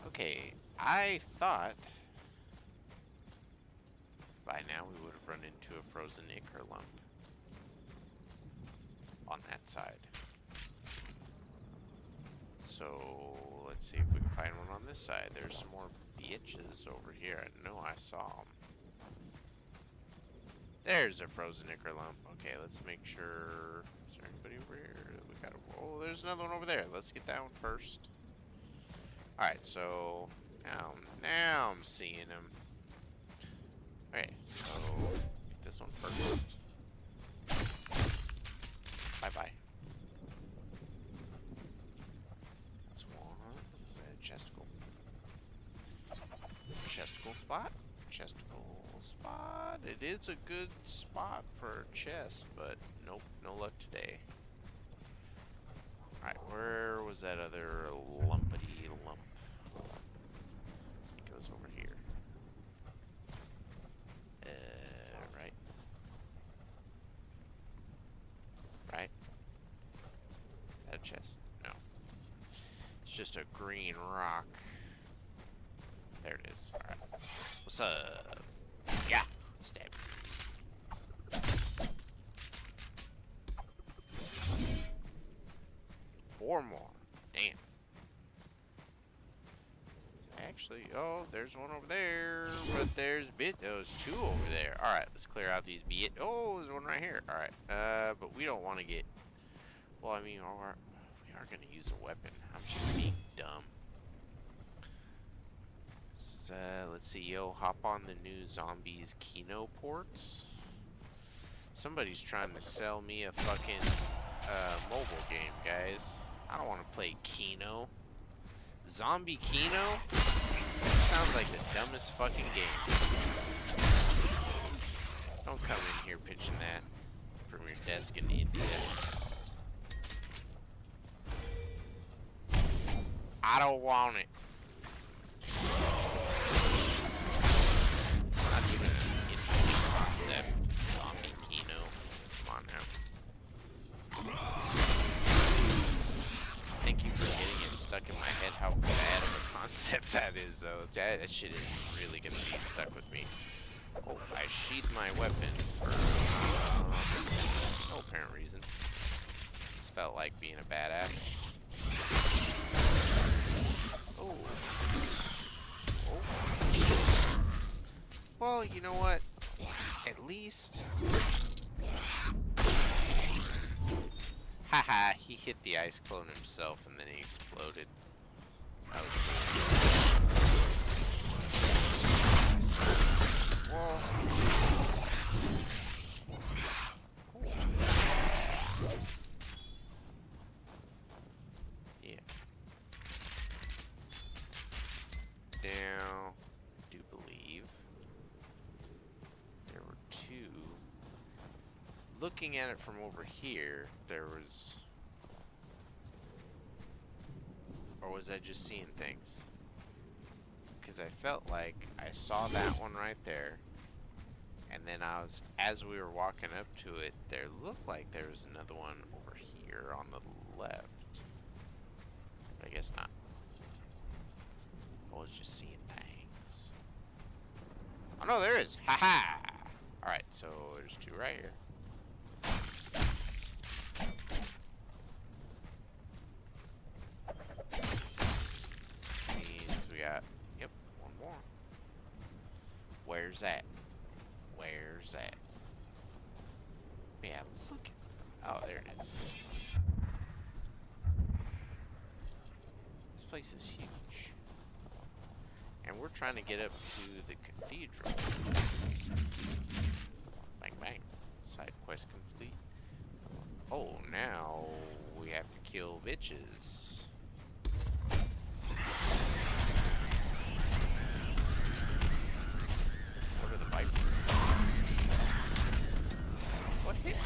Okay, I thought by now we would have run into a frozen ichor lump on that side. So let's see if we can find one on this side. There's some more bitches over here. I know I saw them. There's a frozen ichor lump. Okay, let's make sure. Is there anybody over here? We got. Oh, there's another one over there. Let's get that one first. All right, so now I'm seeing him. Okay, so get this one first. Bye bye. That's one. Is that a chesticle? Chesticle spot? Chesticle spot. It is a good spot for a chest, but nope, no luck today. Alright, where was that other lumpity lump? It goes over here. Right. Right? Is that a chest? No. It's just a green rock. There it is. Alright. What's up? Yeah! Stab. Four more. Damn. Actually, oh, there's one over there, but there's there's two over there. All right, let's clear out these Oh, there's one right here. All right, but we don't want to get. Well, I mean, we are gonna use a weapon. I'm just being dumb. So, let's see. Yo, hop on the new zombies Kino ports. Somebody's trying to sell me a fucking mobile game, guys. I don't want to play Kino. Zombie Kino? Sounds like the dumbest fucking game. Don't come in here pitching that from your desk in India. I don't want it. Not even an interesting concept. Zombie Kino. Come on now. Thank you for getting it stuck in my head how bad of a concept that is, though. That shit is really gonna be stuck with me. Oh, I sheathed my weapon for no apparent reason. Just felt like being a badass. Oh. Oh. Well, you know what? At least. Haha, he hit the ice clone himself and then he exploded. That was Whoa. Yeah. Now, I do believe there were two. Looking at it from over here, there was... Or was I just seeing things? Because I felt like I saw that one right there. And then as we were walking up to it, there looked like there was another one over here on the left. But I guess not. I was just seeing things. Oh no, there is! Haha! Alright, so there's two right here. Means we got Where's that? Where's that? Yeah, look. Oh, there it is. This place is huge. And we're trying to get up to the cathedral. Bang, bang. Side quest complete. Oh, now we have to kill bitches. What are the vipers? What hit me?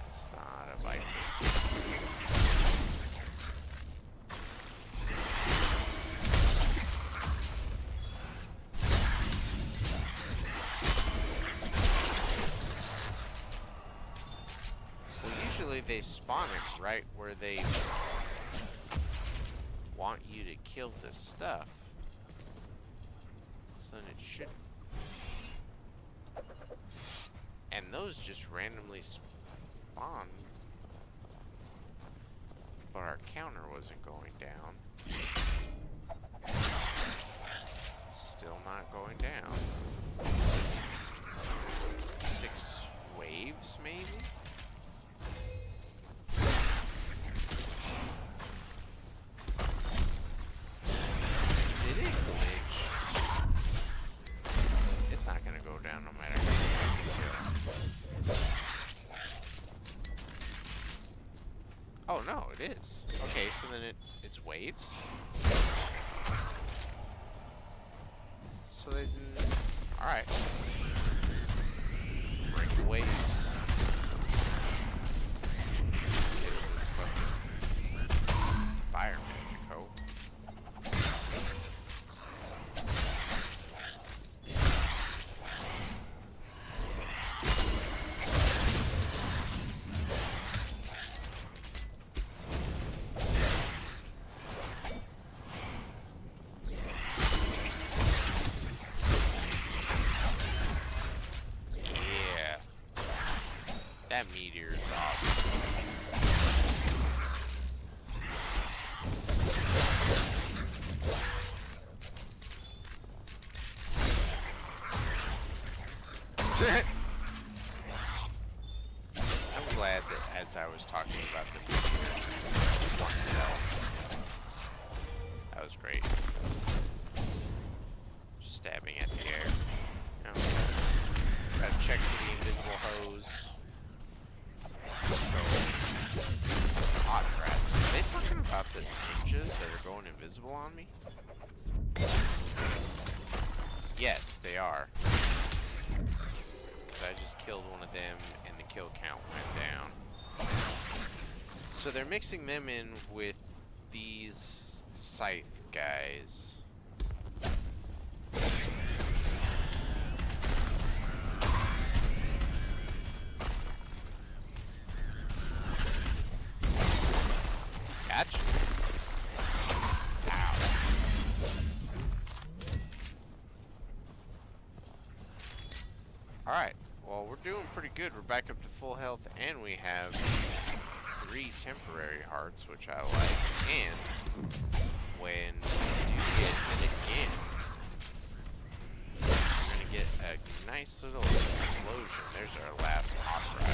It's not a viper. So usually they spawn it right where they want you to kill this stuff. So then it should. And those just randomly spawned. But our counter wasn't going down. Still not going down. 6 waves, maybe? Did it glitch? It's not gonna go down no matter how. Oh no, it is. Okay, so then it's waves. So then, all right. Break the waves. Fire magic, that meteor is awesome. I'm glad that as I was talking about the meteor, one fell. That was great. Stabbing at the air. No. Gotta check for the invisible hose. Hot rats. Are they talking about the ninjas that are going invisible on me? Yes, they are. Because I just killed one of them and the kill count went down. So they're mixing them in with these scythe guys. Gotcha. Ow. Alright, well we're doing pretty good. We're back up to full health and we have 3 temporary hearts, which I like. And when we do get it again, we're gonna get a nice little explosion. There's our last hot rod.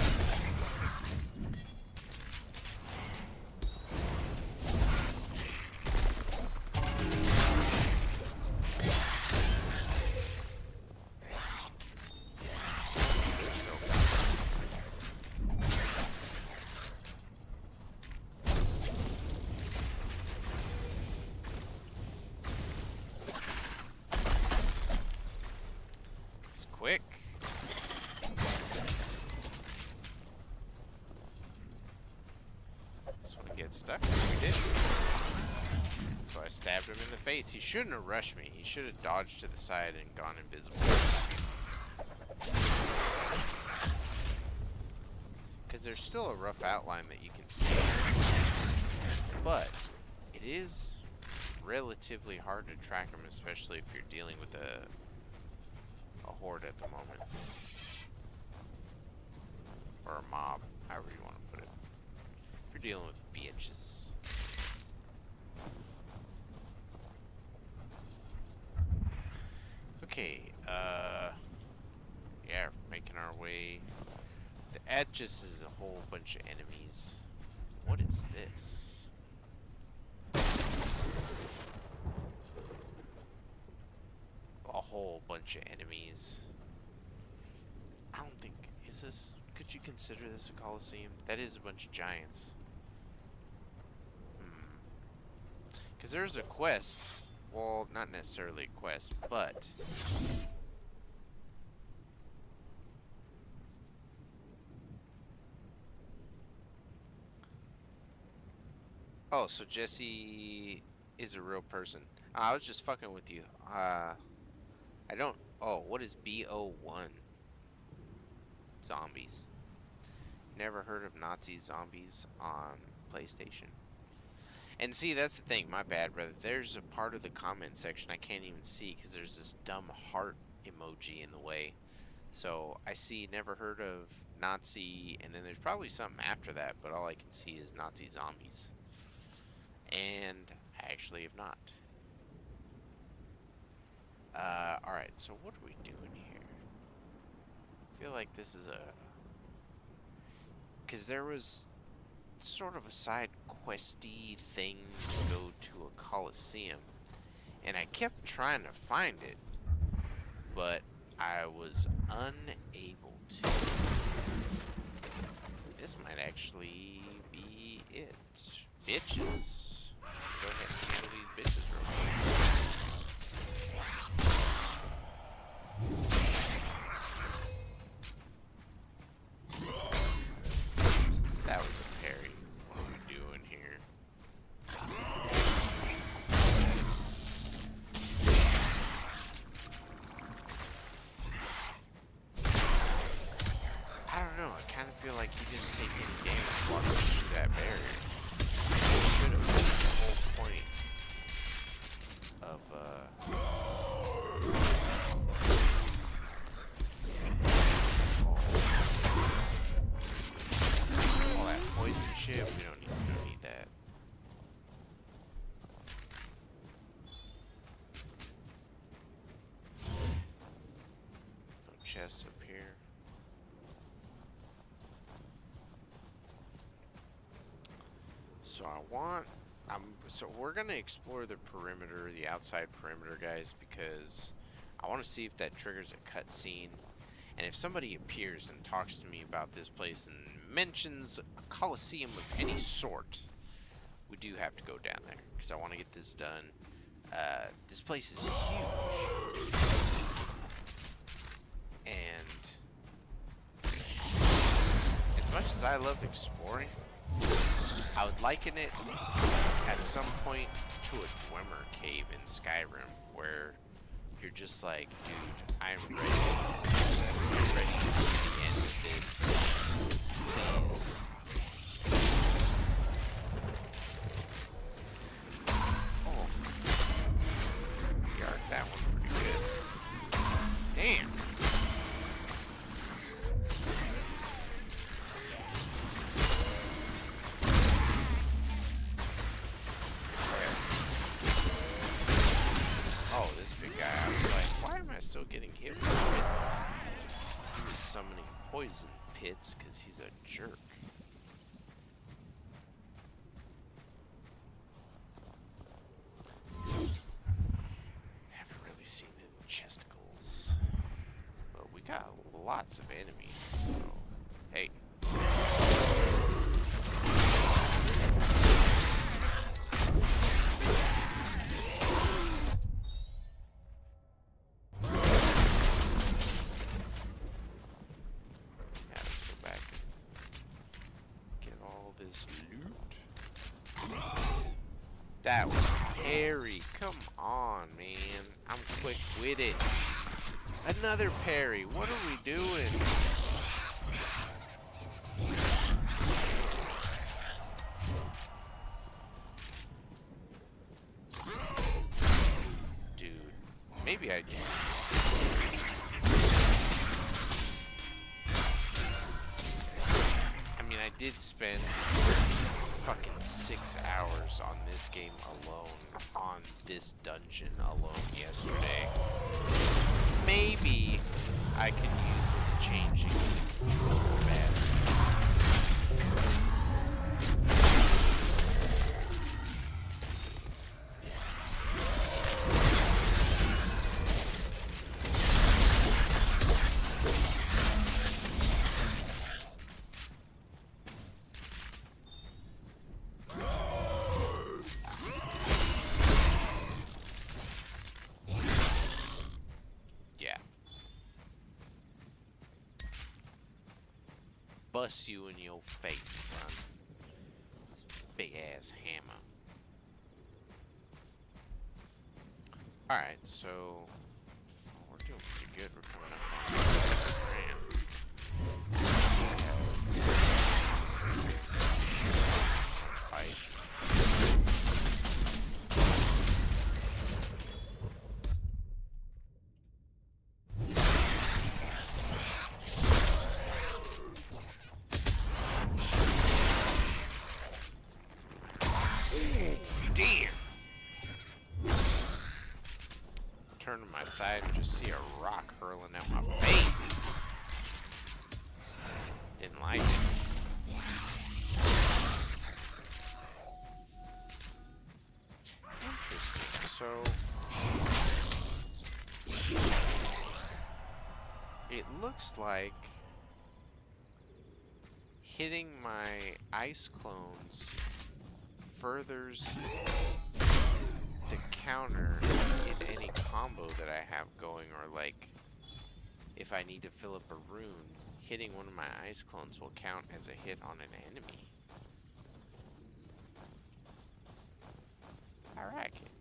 Quick. This one gets stuck. We did. So I stabbed him in the face. He shouldn't have rushed me. He should have dodged to the side and gone invisible. Because there's still a rough outline that you can see. But it is relatively hard to track them, especially if you're dealing with a horde at the moment. Or a mob, however you want to put it. If you're dealing with bitches. Okay, yeah, making our way. The edges is a whole bunch of enemies. What is this? A whole bunch of enemies. I don't think, is this, could you consider this a coliseum? That is a bunch of giants. Because there's a quest. Well, not necessarily a quest, but oh, so Jesse is a real person. I was just fucking with you. I don't. Oh, what is BO1? Zombies. Never heard of Nazi zombies on PlayStation. And see, that's the thing. My bad, brother. There's a part of the comment section I can't even see because there's this dumb heart emoji in the way. So I see never heard of Nazi, and then there's probably something after that, but all I can see is Nazi zombies. And I actually have not. Alright, so what are we doing here? I feel like this is a... Because there was sort of a side questy thing to go to a coliseum, and I kept trying to find it, but I was unable to. This might actually be it. Bitches. Go ahead and handle these bitches real quick. That was a parry. What are we doing here? I don't know. I kind of feel like he didn't take any damage walking through that barrier. It should have been the whole point of all that poison shit. We don't need that. No chests up here. So so we're gonna explore the perimeter, the outside perimeter, guys, because I want to see if that triggers a cutscene, and if somebody appears and talks to me about this place and mentions a coliseum of any sort, we do have to go down there because I want to get this done. This place is huge, and as much as I love exploring, I would liken it at some point to a Dwemer cave in Skyrim, where you're just like, dude, I'm ready to see the end of this. Please. Oh. Yard that one pretty good. Damn. Still getting hit with poison. He was summoning poison pits because he's a jerk. Haven't really seen any chesticles, but we got lots of enemies. So, hey. That was parry. Come on, man. I'm quick with it. Another parry. What are we doing? Dude, maybe I do. I mean, I did spend fucking 6 hours on this game alone, on this dungeon alone yesterday. maybe I could use with the changing the controller battery. Bust you in your face, son. Big ass hammer. Alright, so we're doing pretty good. We're coming up on some fights. Turn to my side and just see a rock hurling at my face. Didn't like it. Interesting. So it looks like hitting my ice clones furthers the counter in any combo that I have going, or like if I need to fill up a rune, hitting one of my ice clones will count as a hit on an enemy. I rack it.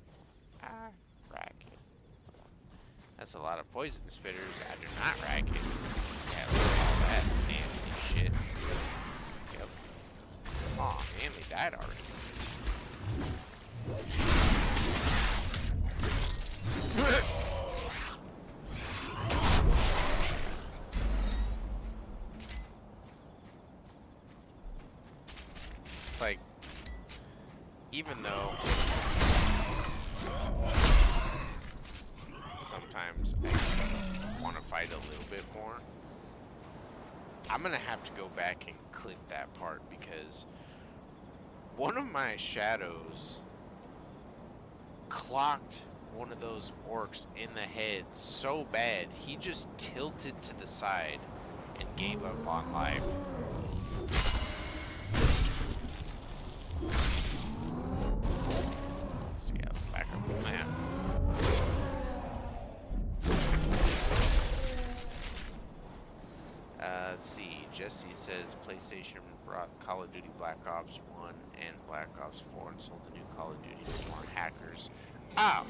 That's a lot of poison spitters. I do not rack it. Yeah, look at all that nasty shit. Yep. Aw, man, we died already. Like, even though sometimes I want to fight a little bit more, I'm gonna have to go back and clip that part, because one of my shadows clocked one of those orcs in the head so bad he just tilted to the side and gave up on life. So yeah, let's back up the map. Let's see, Jesse says PlayStation brought Call of Duty Black Ops 1 and Black Ops 4 and sold the new Call of Duty to more hackers. Oh!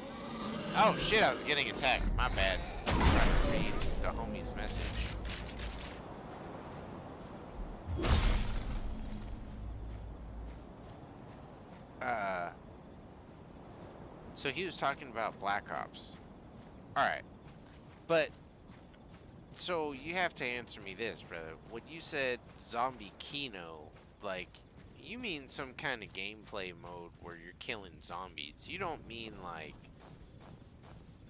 Oh shit, I was getting attacked. My bad. I'm trying to read the homie's message. So he was talking about Black Ops. Alright. But, so you have to answer me this, brother. When you said zombie Kino, like, you mean some kind of gameplay mode where you're killing zombies. You don't mean like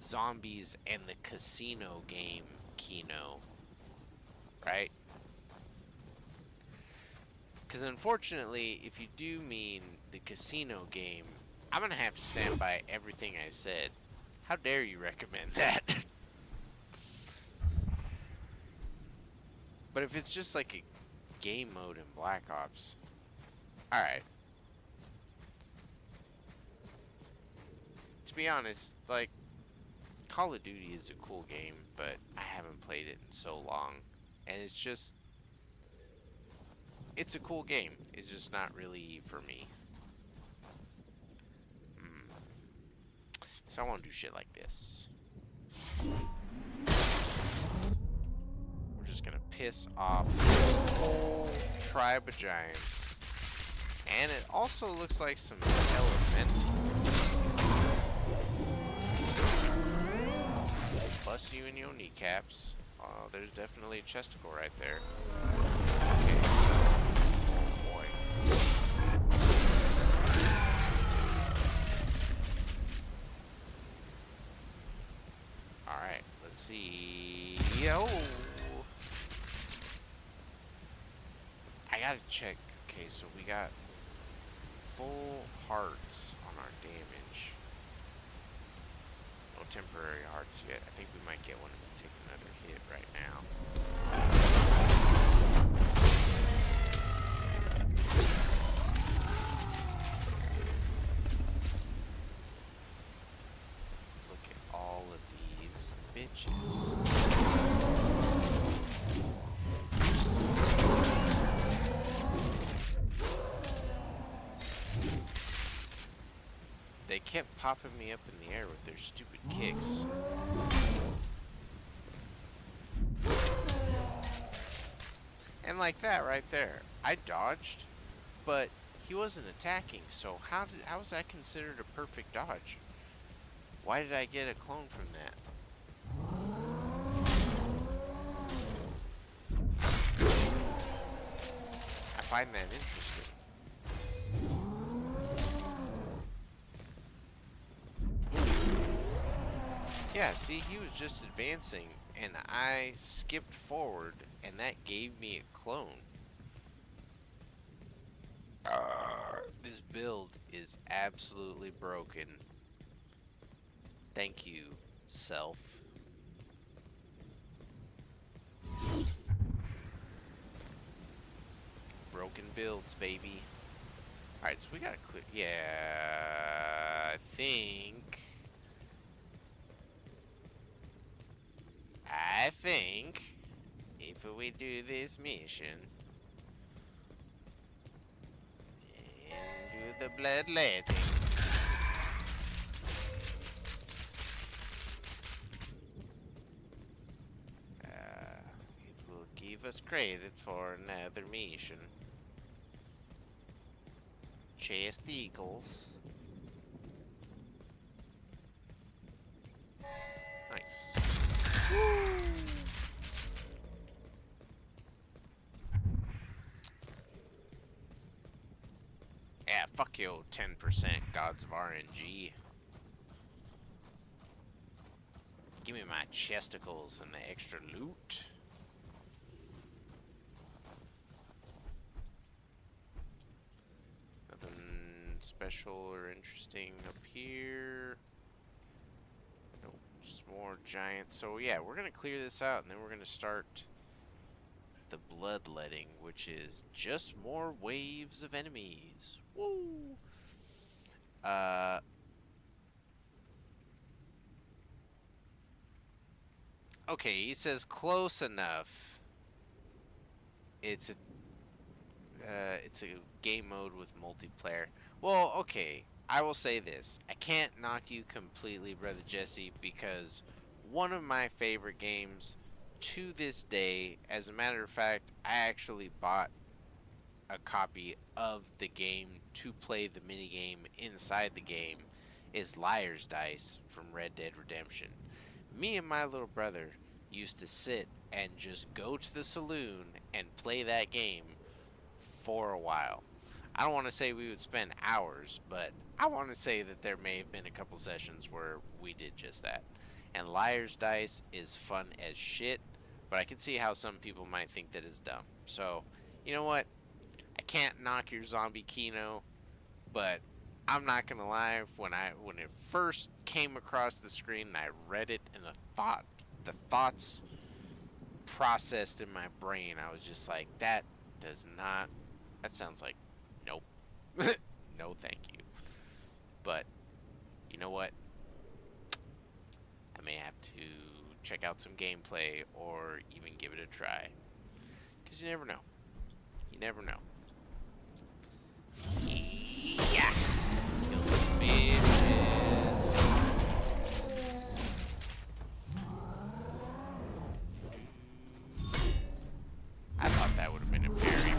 zombies and the casino game Kino, right? Because unfortunately, if you do mean the casino game, I'm gonna have to stand by everything I said. How dare you recommend that? But if it's just like a game mode in Black Ops, alright. To be honest, like, Call of Duty is a cool game, but I haven't played it in so long. And it's just, it's a cool game. It's just not really for me. So I want to do shit like this. We're just gonna piss off the whole tribe of giants. And it also looks like some elementals. Bust you in your kneecaps. Oh, there's definitely a chesticle right there. Okay, so, oh boy. Alright, let's see. see. Yo! I gotta check. Okay, so we got full hearts on our damage. No temporary hearts yet. I think we might get one if we take another hit right now. Look at all of these bitches. They kept popping me up in the air with their stupid kicks. And like that right there. I dodged, but he wasn't attacking, so how was that considered a perfect dodge? Why did I get a clone from that? I find that interesting. Yeah, see, he was just advancing, and I skipped forward, and that gave me a clone. This build is absolutely broken. Thank you, self. Broken builds, baby. Alright, so we gotta clear. Yeah, I think if we do this mission and do the bloodletting, it will give us credit for another mission. Chest eagles. Nice. Woo! Yeah, fuck you, 10% Gods of RNG. Give me my chesticles and the extra loot. Nothing special or interesting up here. Nope, just more giants. So yeah, we're gonna clear this out and then we're gonna start the bloodletting, which is just more waves of enemies. Woo! Okay, he says close enough. It's a game mode with multiplayer. Well, okay, I will say this. I can't knock you completely, Brother Jesse, because one of my favorite games to this day, as a matter of fact, I actually bought a copy of the game to play the minigame inside the game, is Liar's Dice from Red Dead Redemption. Me and my little brother used to sit and just go to the saloon and play that game for a while. I don't want to say we would spend hours, but I want to say that there may have been a couple sessions where we did just that. And Liar's Dice is fun as shit, but I can see how some people might think that it's dumb. So, you know what? I can't knock your zombie Kino, but I'm not gonna lie. When it first came across the screen and I read it, and the thoughts processed in my brain, I was just like, that sounds like nope. No, thank you. But you know what? I may have to check out some gameplay or even give it a try, because you never know. You never know. Yeah. Kill those bitches. I thought that would have been a parry.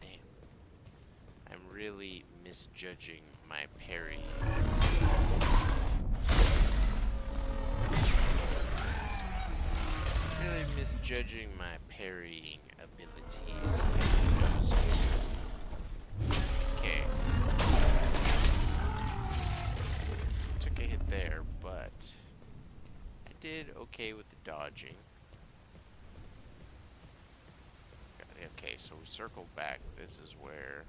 Damn. I'm really misjudging my parry. Really misjudging my parrying abilities. Okay. Took a hit there, dodging. Okay, so we circled back. This is where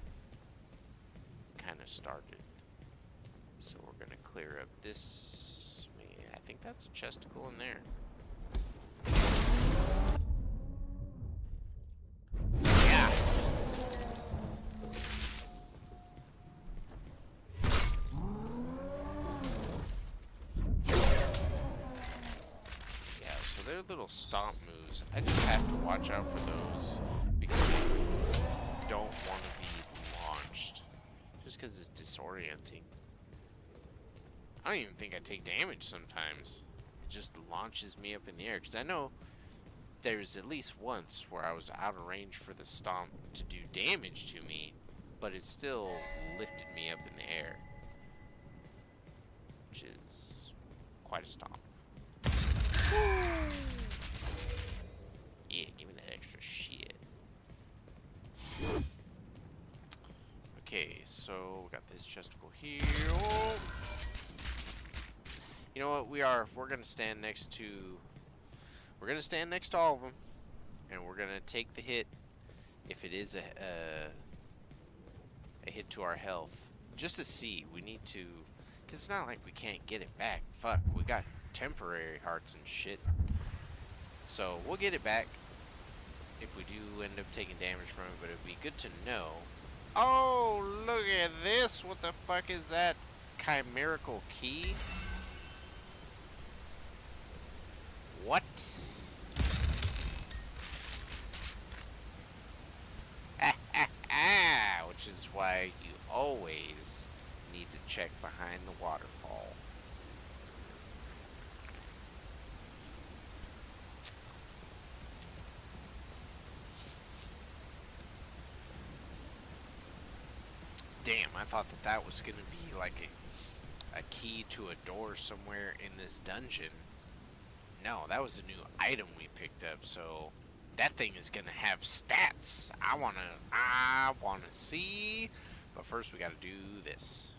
it kind of started. So we're gonna clear up this. I think that's a chesticle in there. Yeah. Yeah, so they're little stomp moves. I just have to watch out for those because they don't want to be launched. Just because it's disorienting. I don't even think I take damage sometimes. It just launches me up in the air. Because I know there's at least once where I was out of range for the stomp to do damage to me, but it still lifted me up in the air. Which is quite a stomp. Yeah, give me that extra shit. Okay, so we got this chesticle here. Oh. You know what? We're gonna stand next to. We're gonna stand next to all of them, and we're gonna take the hit if it is a hit to our health, just to see. We need to, cause it's not like we can't get it back. Fuck, we got temporary hearts and shit. So we'll get it back if we do end up taking damage from it. But it'd be good to know. Oh, look at this! What the fuck is that? Chimerical key? What? Which is why you always need to check behind the waterfall. Damn, I thought that was gonna be like a key to a door somewhere in this dungeon. No, that was a new item we picked up, so that thing is gonna have stats. I wanna see, but first we gotta do this.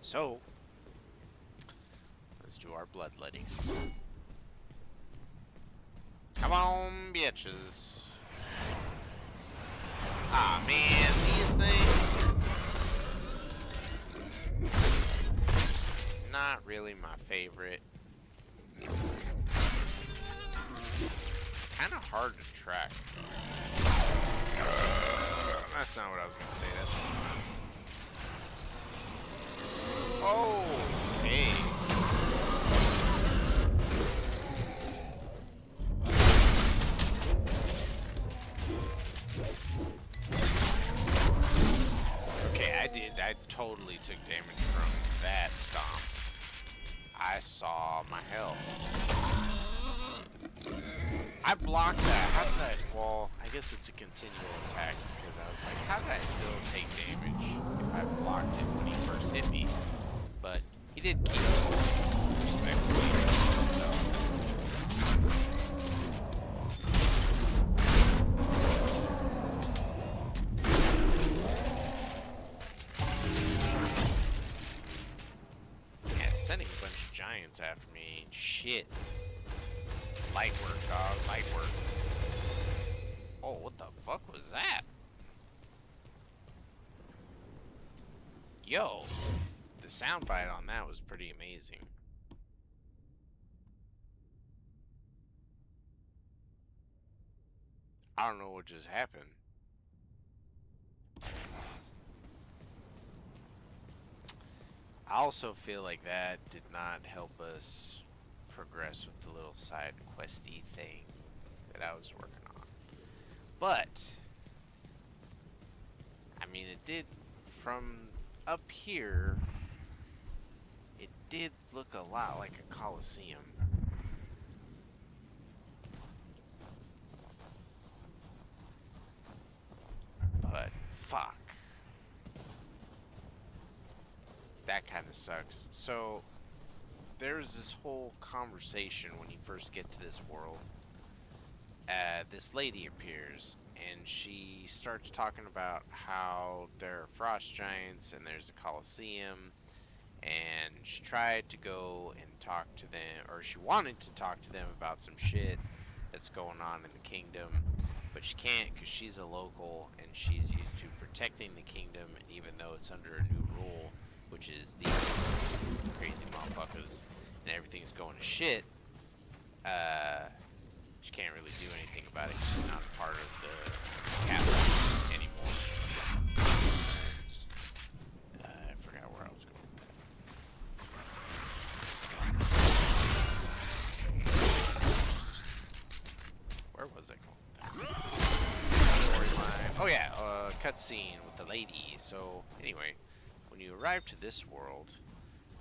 So let's do our bloodletting. Come on, bitches. Ah, man, these things. Not really my favorite. Kind of hard to track. That's not what I was gonna say. That's what. Oh, hey. Okay, I totally took damage from that stomp. I saw my health. I blocked that. How did I? Well, I guess it's a continual attack because I was like, how did I still take damage if I blocked it when he first hit me? But he did keep me respectfully. So. Yeah, sending a bunch of giants after me ain't shit. Light work, dog. Light work. Oh, what the fuck was that? Yo, the soundbite on that was pretty amazing. I don't know what just happened. I also feel like that did not help us progress with the little side questy thing that I was working on. But, I mean, it did, from up here, it did look a lot like a coliseum. But, fuck. That kind of sucks. So, there's this whole conversation when you first get to this world. This lady appears, and she starts talking about how there are frost giants, and there's a coliseum, and she tried to go and talk to them, or she wanted to talk to them about some shit that's going on in the kingdom, but she can't because she's a local and she's used to protecting the kingdom, and even though it's under a new rule, which is these crazy motherfuckers, and everything's going to shit, she can't really do anything about it. She's not a part of the capital anymore. I forgot where I was going with that. Where was I going with that? Storyline. Oh yeah, cutscene with the lady. So anyway, when you arrive to this world,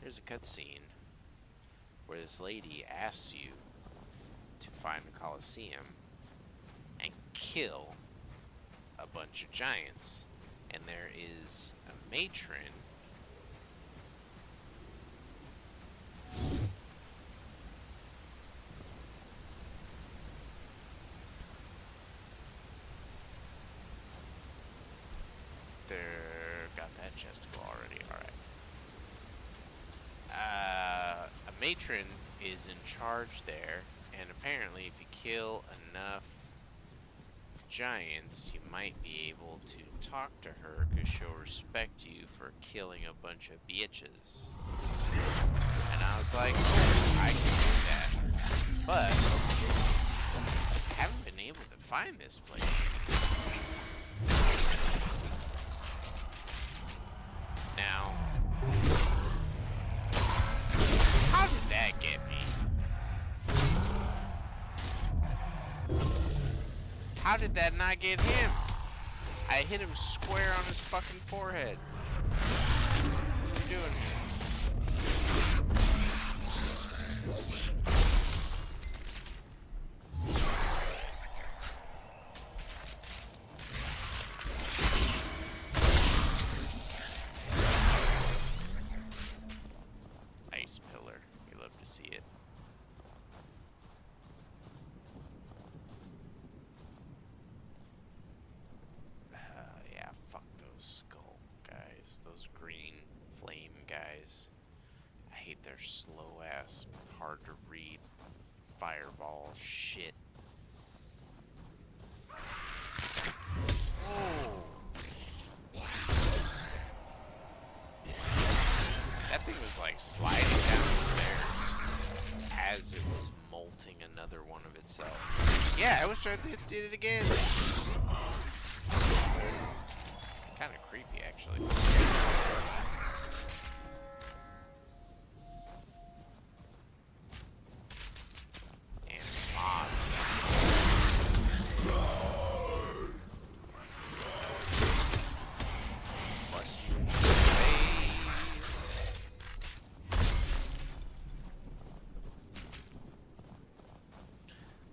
there's a cutscene where this lady asks you to find the Colosseum and kill a bunch of giants. And there is a matron there. Got that chest full already. Alright. A matron is in charge there. And apparently, if you kill enough giants, you might be able to talk to her because she'll respect you for killing a bunch of bitches. And I was like, oh, I can do that. But I haven't been able to find this place. Now, how did that get me? How did that not get him? I hit him square on his fucking forehead. What are you doing here? Ice pillar. You love to see it. I hate their slow ass, hard to read fireball shit. Oh. That thing was like sliding down the stairs as it was molting another one of itself. Yeah, I was trying to do it again. Kind of creepy, actually.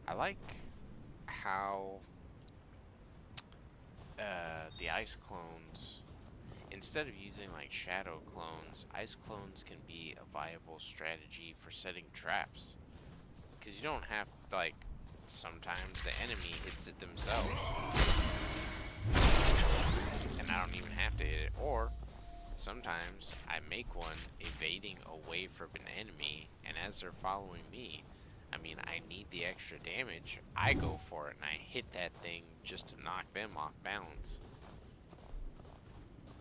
I like how the ice clones, instead of using like shadow clones, ice clones can be a viable strategy for setting traps. Because you don't have, like, sometimes the enemy hits it themselves. And I don't even have to hit it. Or sometimes I make one evading away from an enemy, and as they're following me, I mean, I need the extra damage. I go for it and I hit that thing just to knock them off balance.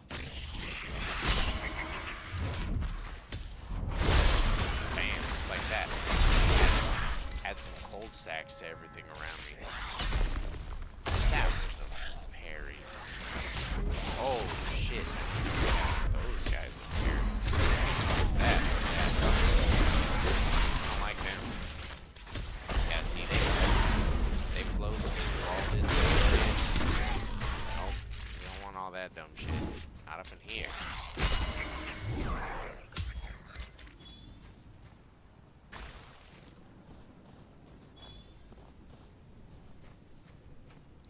Bam, just like that. Add some cold stacks to everything around me. That was a parry. Oh shit. Those guys up here. What's that? I don't like them. Yeah, see, they float through all this shit. Nope, you don't want all that dumb shit. Not up in here.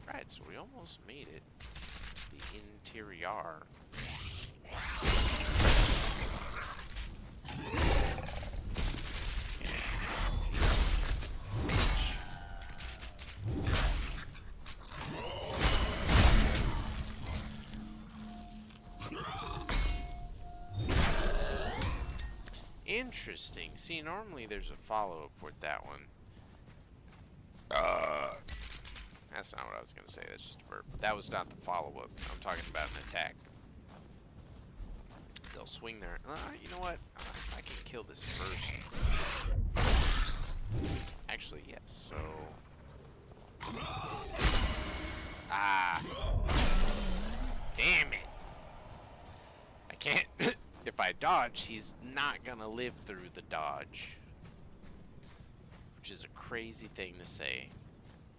Right, so we almost made it. The interior. Interesting. See, normally there's a follow-up with that one. That's not what I was going to say. That's just a verb. That was not the follow-up. I'm talking about an attack. They'll swing their... you know what? I can kill this first. Actually, yes. So... Ah. Damn it. I can't... If I dodge, he's not going to live through the dodge. Which is a crazy thing to say.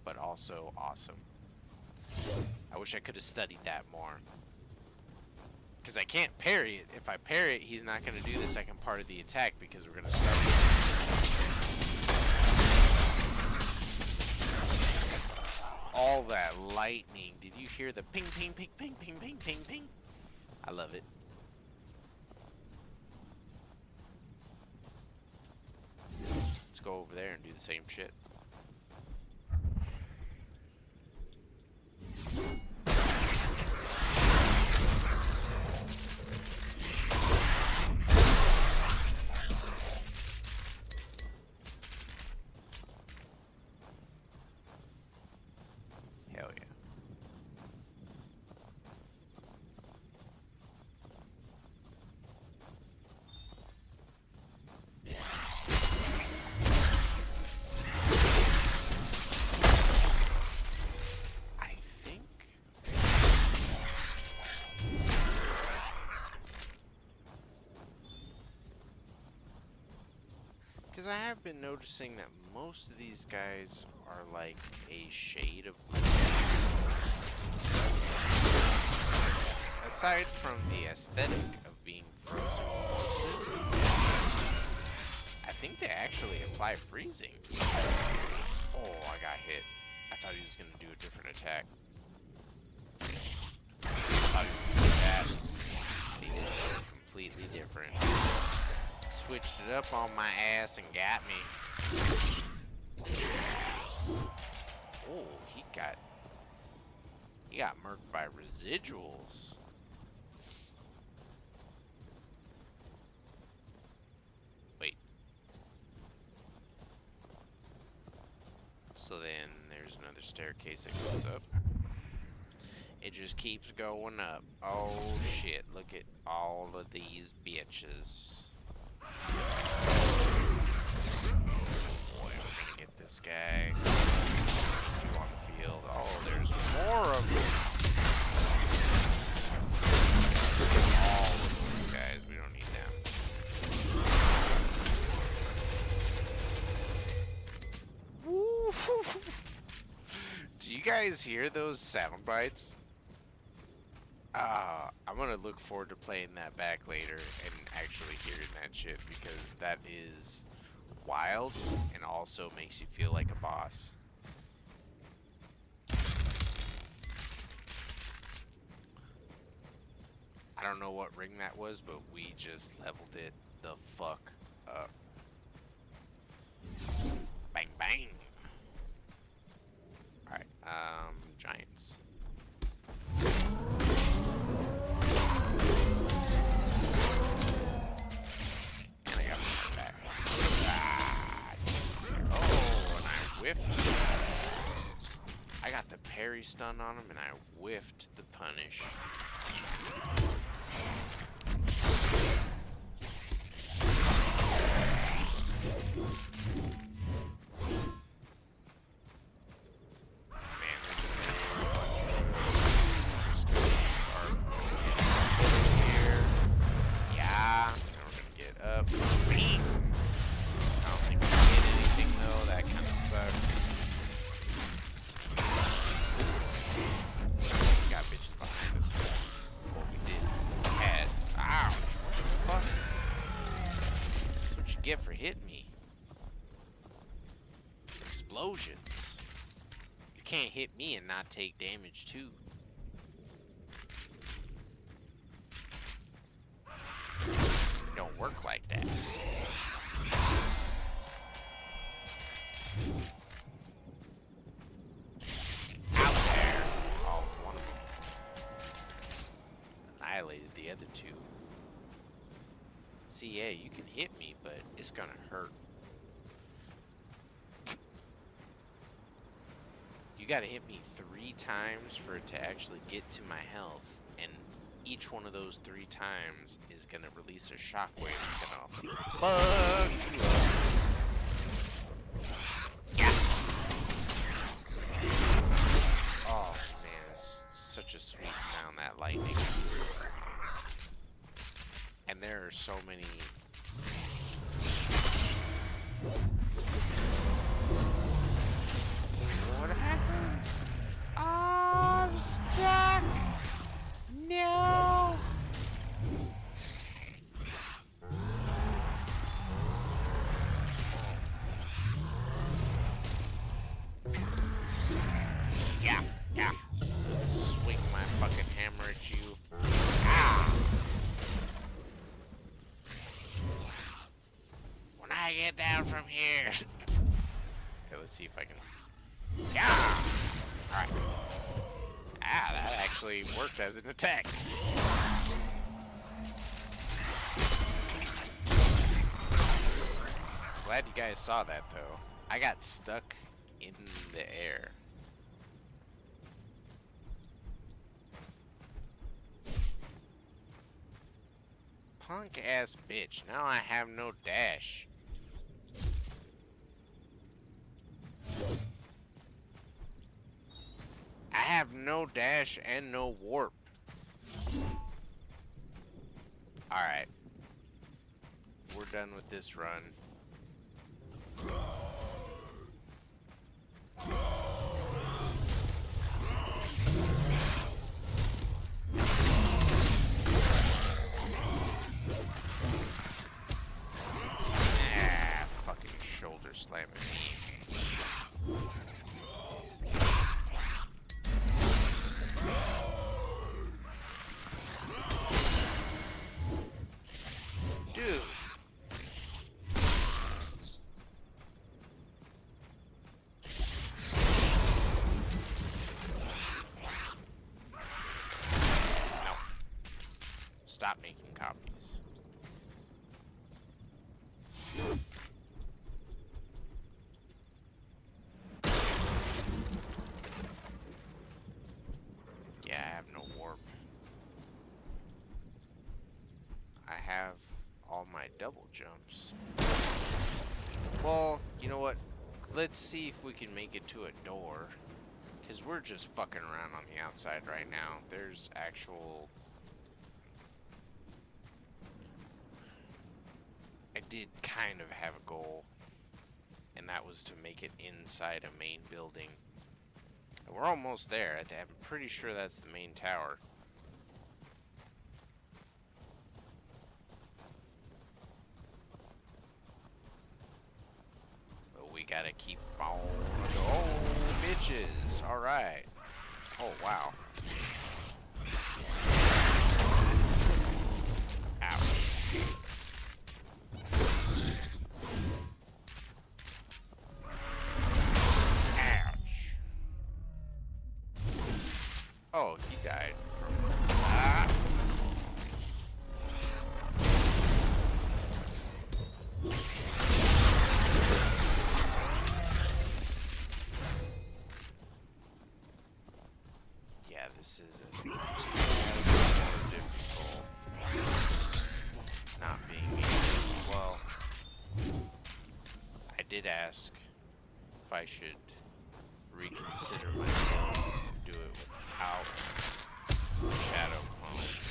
But also awesome. I wish I could have studied that more. Because I can't parry it. If I parry it, he's not going to do the second part of the attack because we're going to start with... All that lightning. Did you hear the ping, ping, ping, ping, ping, ping, ping, ping? I love it. Let's go over there and do the same shit. Hell yeah. I think because I have been noticing that most of these guys are like a shade of blue. Aside from the aesthetic of being frozen corpses, I think they actually apply freezing. Oh, I got hit. I thought he was going to do a different attack. I thought he was going to do that. He did something completely different. Switched it up on my ass and got me. Oh, he got murked by residuals. Wait. So then there's another staircase that goes up. It just keeps going up. Oh shit, look at all of these bitches. Boy, we're gonna get this guy. You on the field. Oh, there's more of them. All of these guys, we don't need them. Woo! Do you guys hear those sound bites? I'm gonna look forward to playing that back later and actually hearing that shit because that is wild and also makes you feel like a boss. I don't know what ring that was, but we just leveled it the fuck up. Bang bang. Alright, giants. And I got my back. Oh, and I whiffed. I got the parry stun on him and I whiffed the punish. Get for hitting me. Explosions. You can't hit me and not take damage too. It don't work like that. Out there. Oh, one of them. Annihilated the other two. See, yeah, you can hit me, but it's gonna hurt. You gotta hit me 3 times for it to actually get to my health, and each one of those 3 times is gonna release a shockwave. It's gonna fuck you up. Yeah. Oh man, it's such a sweet sound, that lightning. And there are so many. What happened? Oh, I'm stuck. No. Yeah. Swing my fucking hammer at you. Ah. When I get down from here. Okay, let's see if I can. Yeah. All right. Ah, that actually worked as an attack. Glad you guys saw that, though. I got stuck in the air. Punk ass bitch. Now I have no dash. I have no dash and no warp. Alright. We're done with this run. Ah, fucking shoulder slamming me. Dude. No. Stop making copies. Yeah, I have no warp. I have all my double jumps. Well, you know what? Let's see if we can make it to a door. Because we're just fucking around on the outside right now. There's actual... I did kind of have a goal. And that was to make it inside a main building. And we're almost there. I'm pretty sure that's the main tower. We gotta keep on going, bitches. Alright. Oh, wow. Ouch. Ouch. Oh, he died. Ah. This is a difficult. Not being able. Well, I did ask if I should reconsider my goal and do it without shadow clones.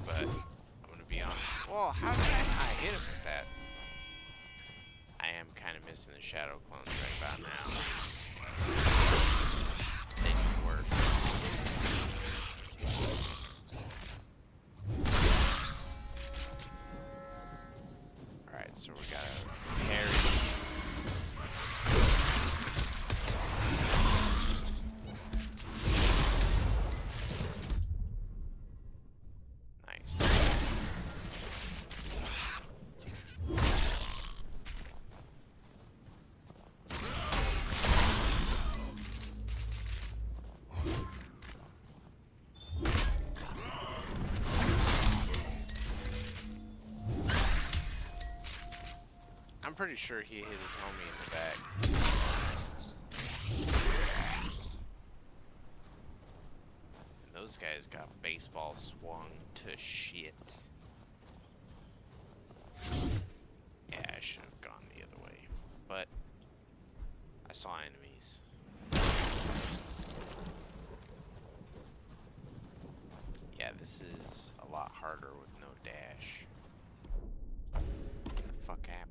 But I'm gonna be honest. Well, how did I hit him with that? I am kind of missing the shadow clones right about now. They do work. Alright, so we gotta parry. Nice. pretty sure he hit his homie in the back. And those guys got baseball swung to shit. Yeah, I should have gone the other way. But I saw enemies. Yeah, this is a lot harder with no dash. What the fuck happened?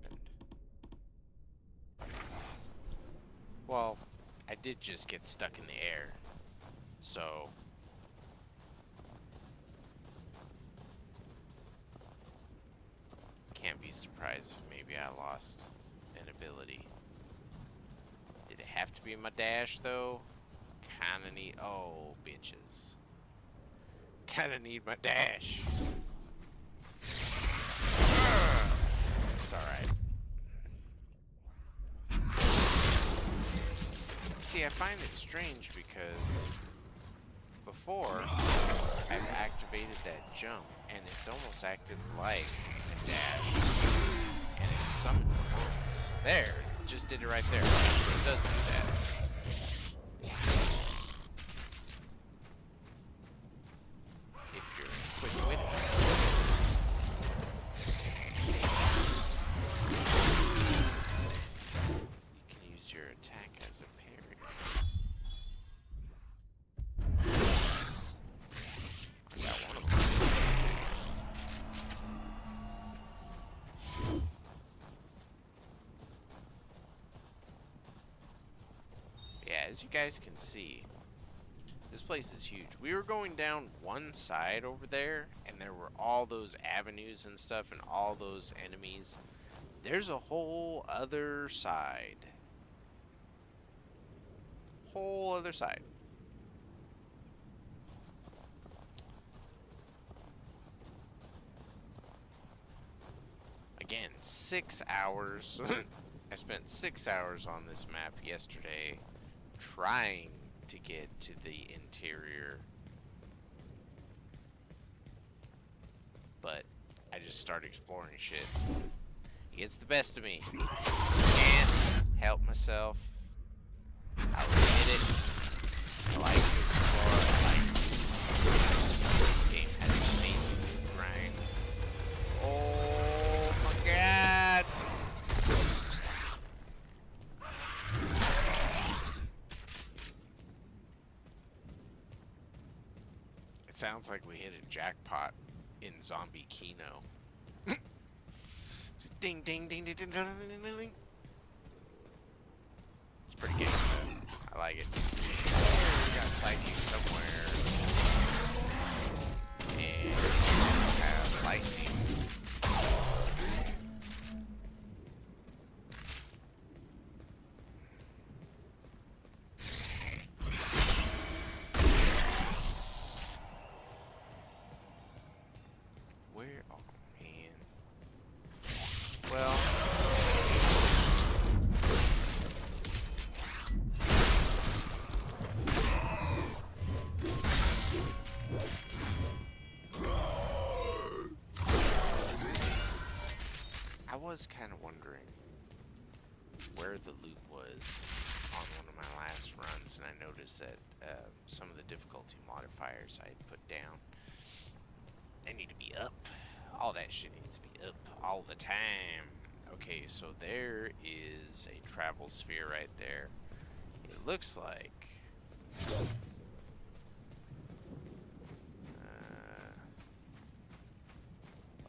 Well, I did just get stuck in the air. So can't be surprised if maybe I lost an ability. Did it have to be my dash though? Kinda need. Oh, bitches. Kinda need my dash. It's alright. See, I find it strange because before I've activated that jump and it's almost acted like a dash and it's summoned forms. There, just did it right there. So it does do that. If you're quick-witted. You can use your attack as a parry. I got one of them. Yeah, as you guys can see, this place is huge. We were going down one side over there, and there were all those avenues and stuff, and all those enemies. There's a whole other side. Whole other side. Again, 6 hours. I spent 6 hours on this map yesterday trying to get to the interior, but I just started exploring shit. It gets the best of me. Can't help myself. I will hit it. I like to explore. I like this game has an amazing grind. Oh my god! Sounds like we hit a jackpot in Zombie Kino. Ding, ding, ding, ding, ding, ding, ding, ding. It's pretty gangsta. I like it. We got psychic somewhere. And have lightning. I was kind of wondering where the loot was on one of my last runs, and I noticed that some of the difficulty modifiers I had put down, they need to be up. All that shit needs to be up all the time. Okay, so there is a travel sphere right there. It looks like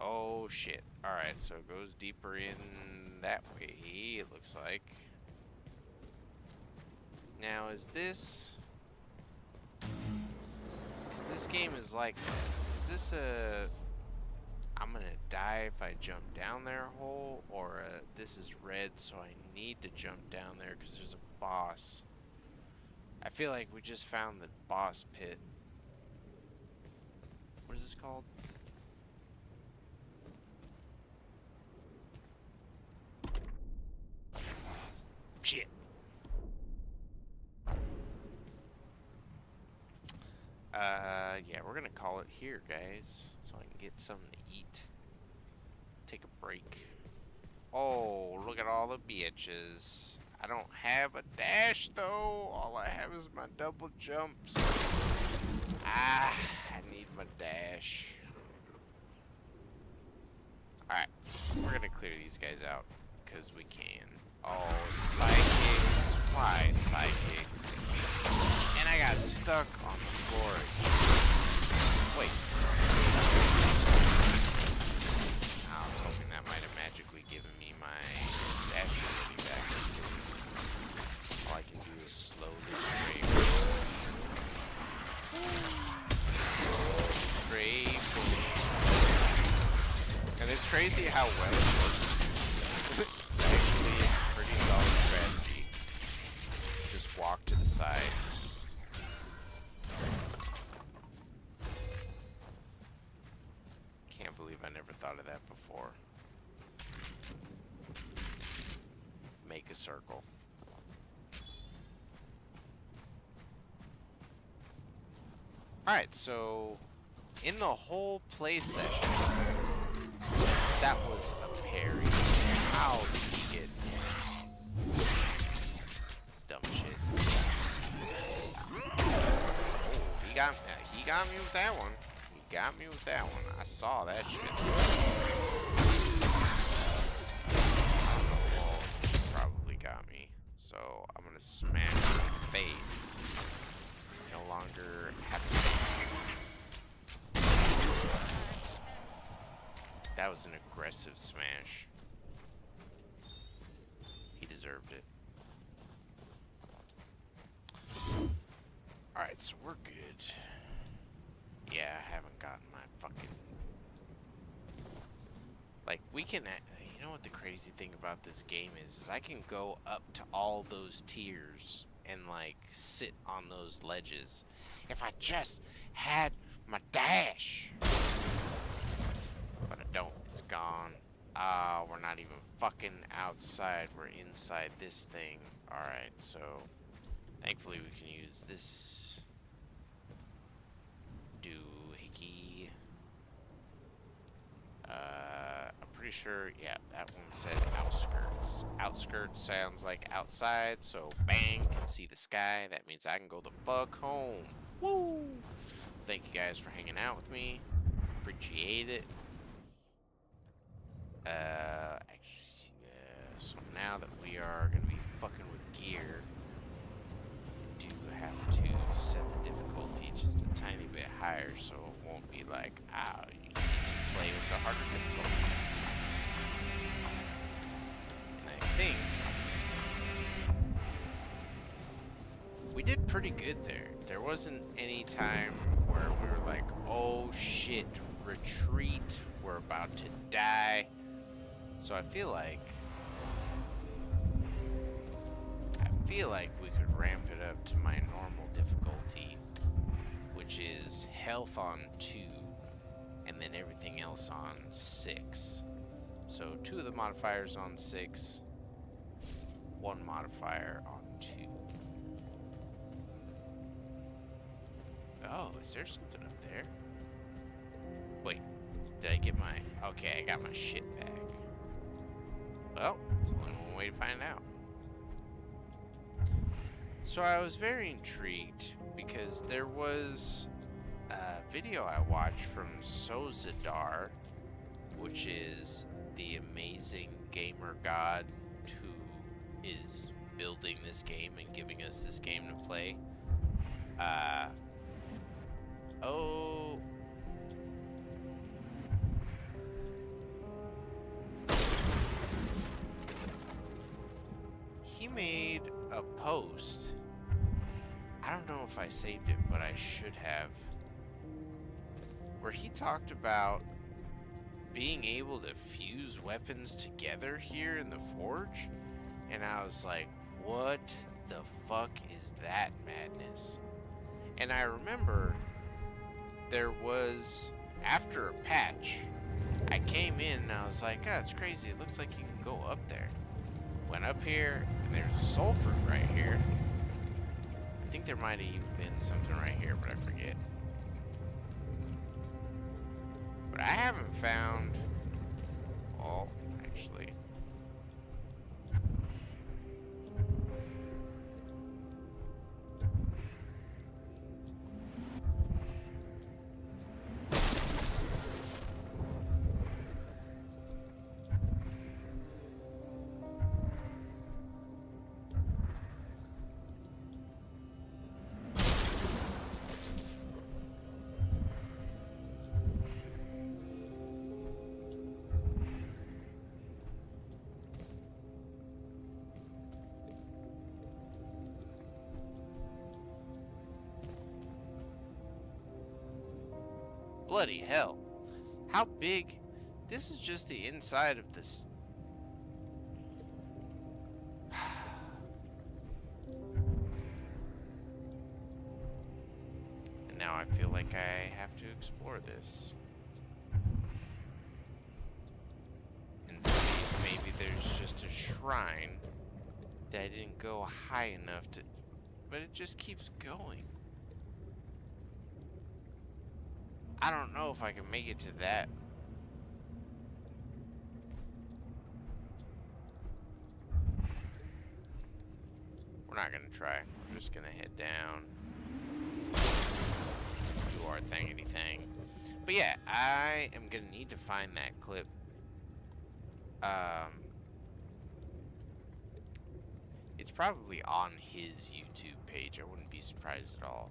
oh shit. Alright, so it goes deeper in that way, it looks like. Now, is this... because this game is like... is this a... I'm gonna die if I jump down there hole? Or this is red, so I need to jump down there because there's a boss. I feel like we just found the boss pit. What is this called? Shit. Yeah, we're gonna call it here, guys, so I can get something to eat. Take a break. Oh, look at all the bitches. I don't have a dash though. All I have is my double jumps. Ah, I need my dash. Alright, we're gonna clear these guys out, because we can. Oh, psychics. Why psychics? And I got stuck on the floor. Wait. I was hoping that might have magically given me my dash ability back. All I can do is slowly scrape. And it's crazy how well it works. It's actually a pretty solid strategy. Just walk to the side. Can't believe I never thought of that before. Make a circle. Alright, so in the whole play session, that was a parry. How did he get this dumb shit? Oh, he got me with that one. He got me with that one. I saw that shit. Well, he probably got me. So I'm gonna smash him in the face. No longer have to face. That was an aggressive smash. He deserved it. Alright, so we're good. Yeah, I haven't gotten my fucking... Like, we can... You know what the crazy thing about this game is I can go up to all those tiers and, like, sit on those ledges. If I just had my dash. But I don't. It's gone. Ah, we're not even fucking outside. We're inside this thing. Alright, so thankfully we can use this doohickey. I'm pretty sure, yeah, that one said outskirts. Outskirts sounds like outside, so bang, can see the sky. That means I can go the fuck home. Woo! Thank you guys for hanging out with me. Appreciate it. So now that we are going to be fucking with gear, we do have to set the difficulty just a tiny bit higher so it won't be like, ah, you need to play with the harder difficulty. And I think we did pretty good there. There wasn't any time where we were like, oh shit, retreat, we're about to die. So I feel like we could ramp it up to my normal difficulty, which is health on 2 and then everything else on 6. So 2 of the modifiers on 6, 1 modifier on 2. Oh, is there something up there? Wait, did I get my... Okay, I got my shit back. Well, it's only one way to find out. So I was very intrigued because there was a video I watched from Sozadar, which is the amazing gamer god who is building this game and giving us this game to play. He made a post. I don't know if I saved it, but I should have. Where he talked about being able to fuse weapons together here in the forge. And I was like, what the fuck is that madness? And I remember there was, after a patch, I came in and I was like, oh, it's crazy. It looks like you can go up there. Went up here, and there's a soul fruit right here. I think there might have even been something right here, but I forget. But I haven't found... Well, actually, Bloody hell. How big? This is just the inside of this. And now I feel like I have to explore this. And see if maybe there's just a shrine that I didn't go high enough to... But it just keeps going. I don't know if I can make it to that. We're not gonna try. We're just gonna head down. Do our thingity thing. But yeah, I am gonna need to find that clip. It's probably on his YouTube page. I wouldn't be surprised at all.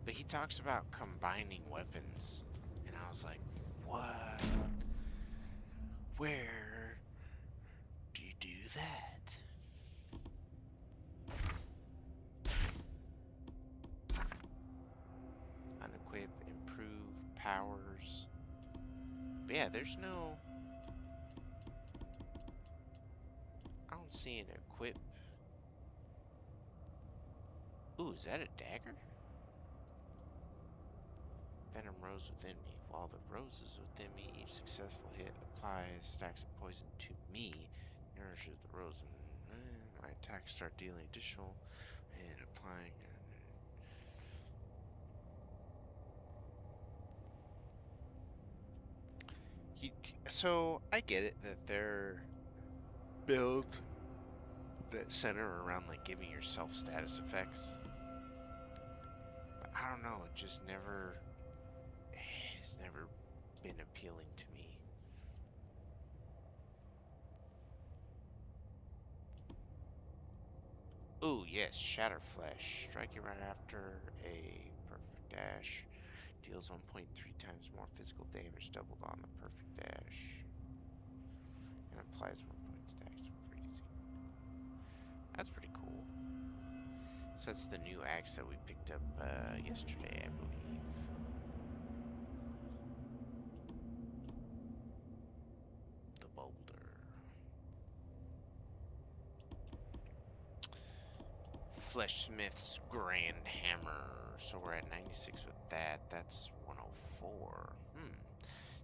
But he talks about combining weapons. And I was like, what? Where do you do that? Unequip, improve, powers. But yeah, there's no... I don't see an equip. Ooh, is that a dagger? Venom rose within me. While the roses within me, each successful hit applies stacks of poison to me. Nourishes the rose, and my attacks start dealing additional and applying. So I get it that they're built that center around like giving yourself status effects, but I don't know. It just never. It's never been appealing to me. Ooh, yes, Shatter Flash. Striking right after a perfect dash. Deals 1.3 times more physical damage, doubled on the perfect dash. And applies 1 point stacks for freezing. That's pretty cool. So that's the new axe that we picked up yesterday, I believe. The boulder. Fleshsmith's Grand Hammer. So we're at 96 with that. That's 104.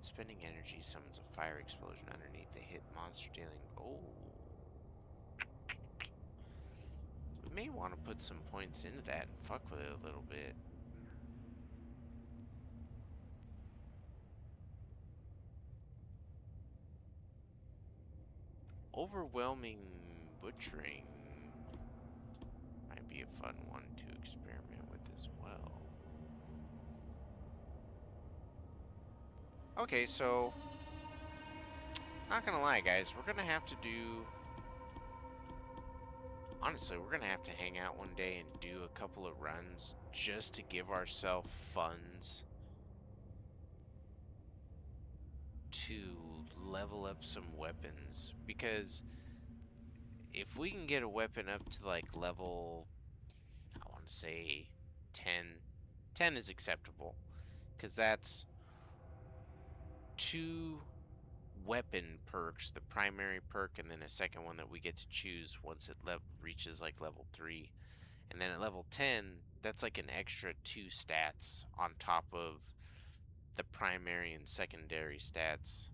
Spending energy summons a fire explosion underneath the hit monster, dealing... Oh. We may want to put some points into that and fuck with it a little bit. Overwhelming butchering might be a fun one to experiment with as well. Okay, so not gonna lie, guys, we're gonna have to do... Honestly, we're gonna have to hang out one day and do a couple of runs just to give ourselves funds to level up some weapons. Because if we can get a weapon up to like level, I want to say 10. 10 is acceptable. Because that's 2 weapon perks, the primary perk, and then a second one that we get to choose once it reaches like level 3. And then at level 10, that's like an extra 2 stats on top of the primary and secondary stats.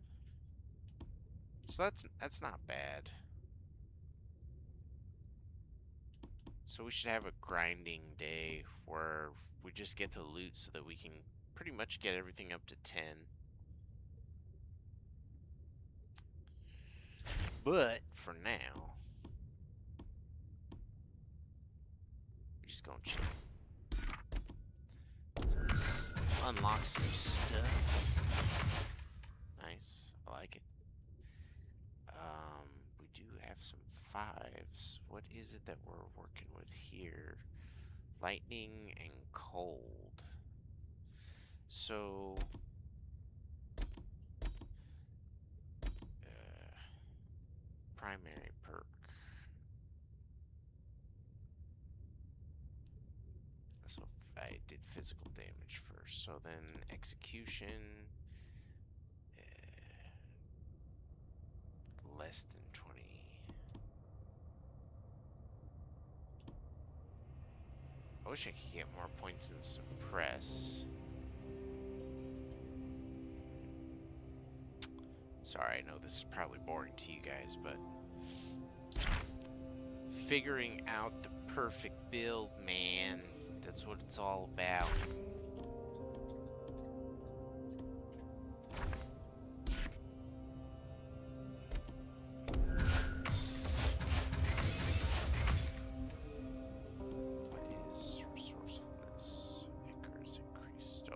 So that's not bad. So we should have a grinding day where we just get to loot so that we can pretty much get everything up to 10. But for now, we're just gonna chill. So let's unlock some stuff. Nice, I like it. We do have some 5s. What is it that we're working with here? Lightning and cold. So primary perk. So I did physical damage first. So then execution. Less than 20. I wish I could get more points than suppress. Sorry, I know this is probably boring to you guys, but figuring out the perfect build, man, that's what it's all about.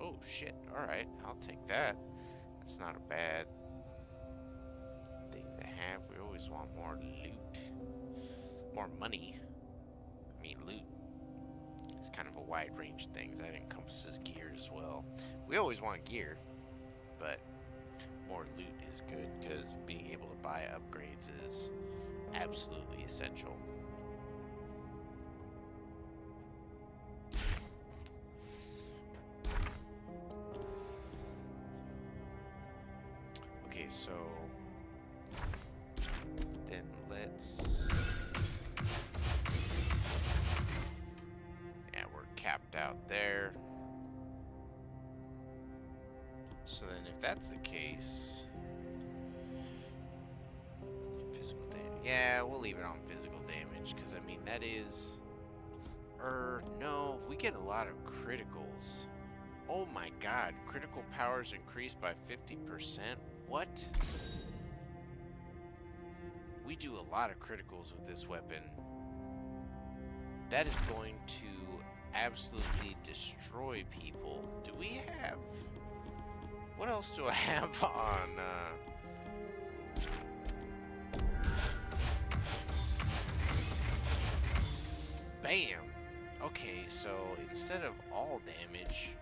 Oh, shit. Alright, I'll take that. That's not a bad thing to have. We always want more loot. More money. I mean, loot. It's kind of a wide range of things. That encompasses gear as well. We always want gear, but more loot is good because being able to buy upgrades is absolutely essential. Okay, so then let's... Yeah, we're capped out there. So then if that's the case... Physical damage. Yeah, we'll leave it on physical damage, because I mean, that is... no, we get a lot of criticals. Oh my god, critical powers increased by 50%? What? We do a lot of criticals with this weapon. That is going to absolutely destroy people. Do we have... What else do I have on, Bam! Okay, so instead of all damage,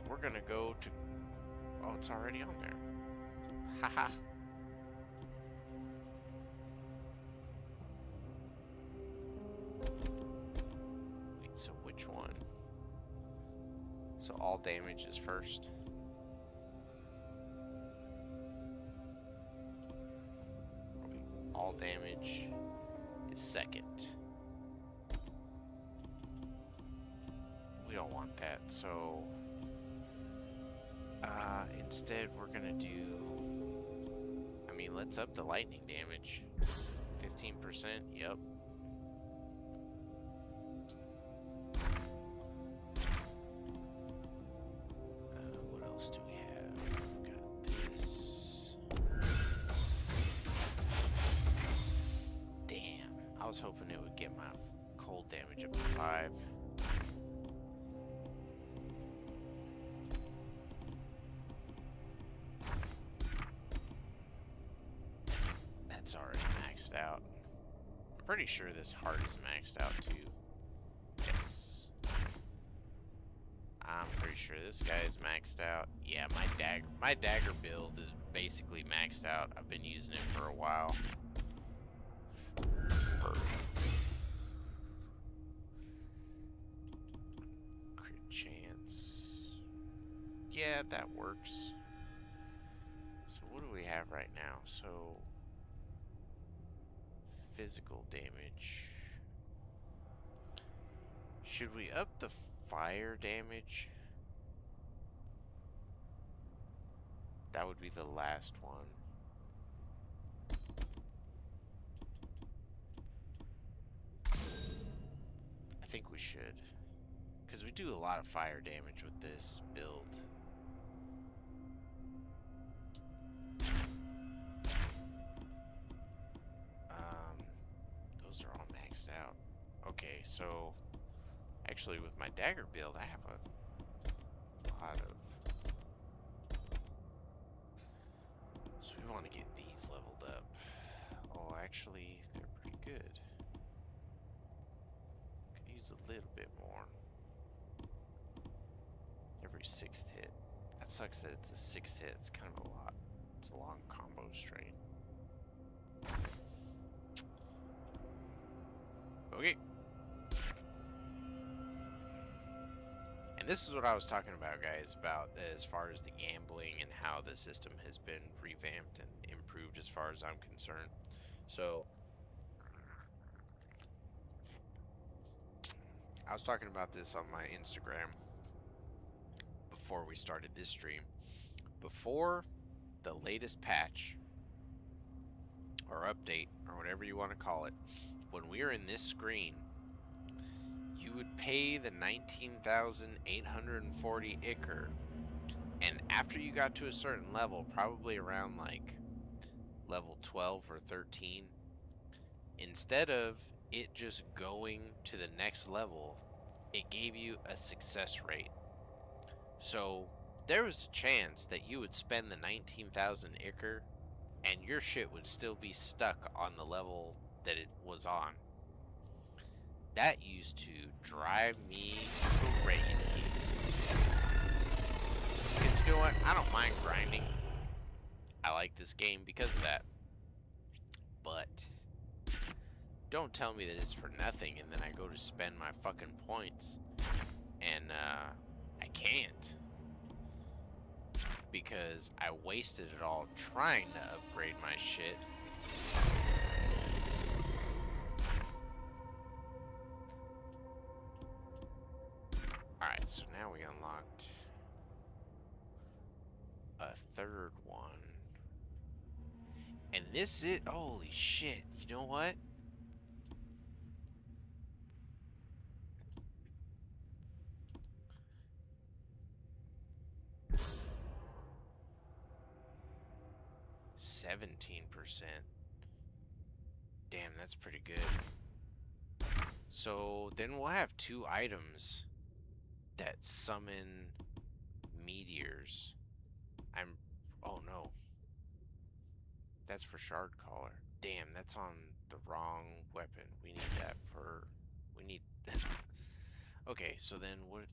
we're gonna go to... Oh, it's already on there. Haha. Wait, so which one? So all damage is first. Okay, all damage is second. We don't want that, so... instead we're gonna do... I mean, let's up the lightning damage. 15%, yep. What else do we have? We got this. Damn, I was hoping it would get my cold damage up to 5. That's already maxed out. I'm pretty sure this heart is maxed out too. Yes. I'm pretty sure this guy is maxed out. Yeah, my dagger build is basically maxed out. I've been using it for a while. Crit chance. Yeah, that works. So what do we have right now? So physical damage. Should we up the fire damage? That would be the last one. I think we should. Because we do a lot of fire damage with this build. Those are all maxed out. Okay, so actually with my dagger build, I have a lot of... So we want to get these leveled up. Oh, actually, they're pretty good. Could use a little bit more. Every 6th hit. That sucks that it's a 6th hit. It's kind of a lot. It's a long combo strain. Okay. this is what I was talking about, guys, about as far as the gambling and how the system has been revamped and improved as far as I'm concerned. So, I was talking about this on my Instagram before we started this stream. Before the latest patch, or update, or whatever you want to call it, when we were in this screen, you would pay the 19,840 Ichor, and after you got to a certain level, probably around like level 12 or 13, instead of it just going to the next level, it gave you a success rate. So there was a chance that you would spend the 19,000 Ichor and your shit would still be stuck on the level that it was on. That used to drive me crazy. Because you know what? I don't mind grinding. I like this game because of that. But don't tell me that it's for nothing and then I go to spend my fucking points and I can't. Because I wasted it all trying to upgrade my shit. Alright, so now we unlocked a third one. And this is... Holy shit. You know what? %. Damn, that's pretty good. So then we'll have 2 items that summon meteors. Oh no. That's for Shard Caller. Damn, that's on the wrong weapon. We need that for... We need... Okay, so then what...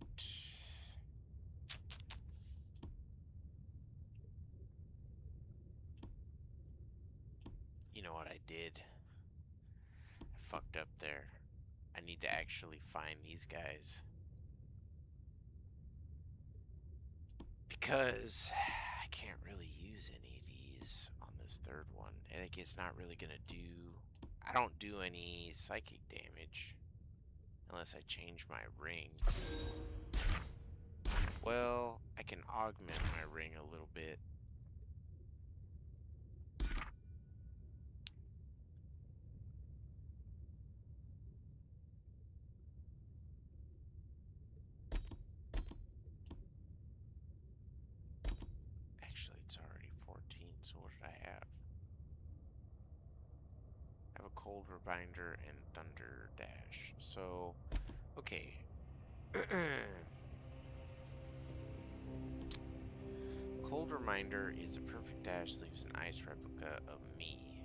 You know what I did? I fucked up there. I need to actually find these guys. Because I can't really use any of these on this third one. I think it's not really gonna do... I don't do any psychic damage. Unless I change my ring. Well, I can augment my ring a little bit. Actually, it's already 14, so what did I have? I have a Cold Rebinder and Thunder Dash. So, okay. Cold Reminder is a perfect dash, leaves an ice replica of me.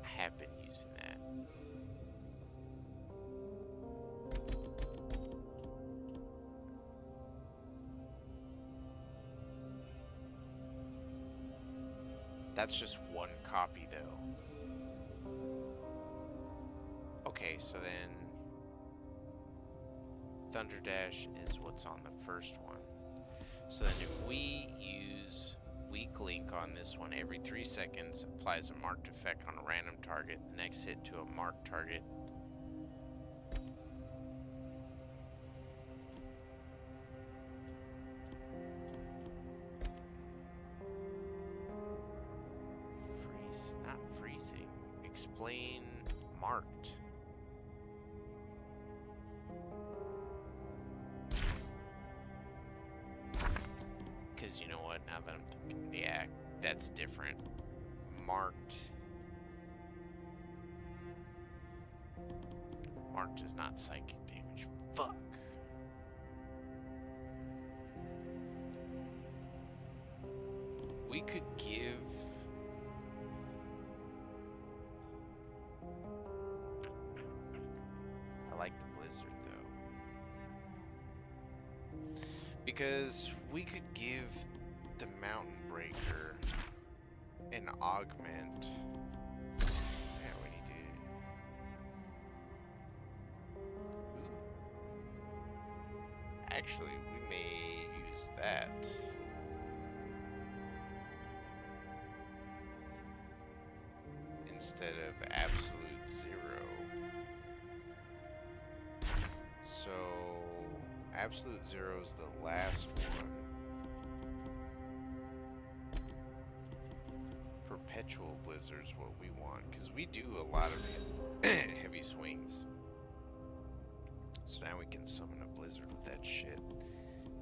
I have been using that. That's just one copy, though. Okay, so then... Thunder Dash is what's on the first one. So then if we use Weak Link on this one, every 3 seconds applies a marked effect on a random target. The next hit to a marked target. Not freezing. Explain marked. Because you know what, now that I'm thinking, yeah, that's different. Marked. Marked is not psychic damage. Fuck. We could give... I like the Blizzard, though. Because we could give the Mountain Breaker an augment. Yeah, we need to... Actually, we may use that. Instead of absolute 0. So, absolute 0 is the last one. Perpetual blizzard's what we want, because we do a lot of heavy swings. So now we can summon a blizzard with that shit.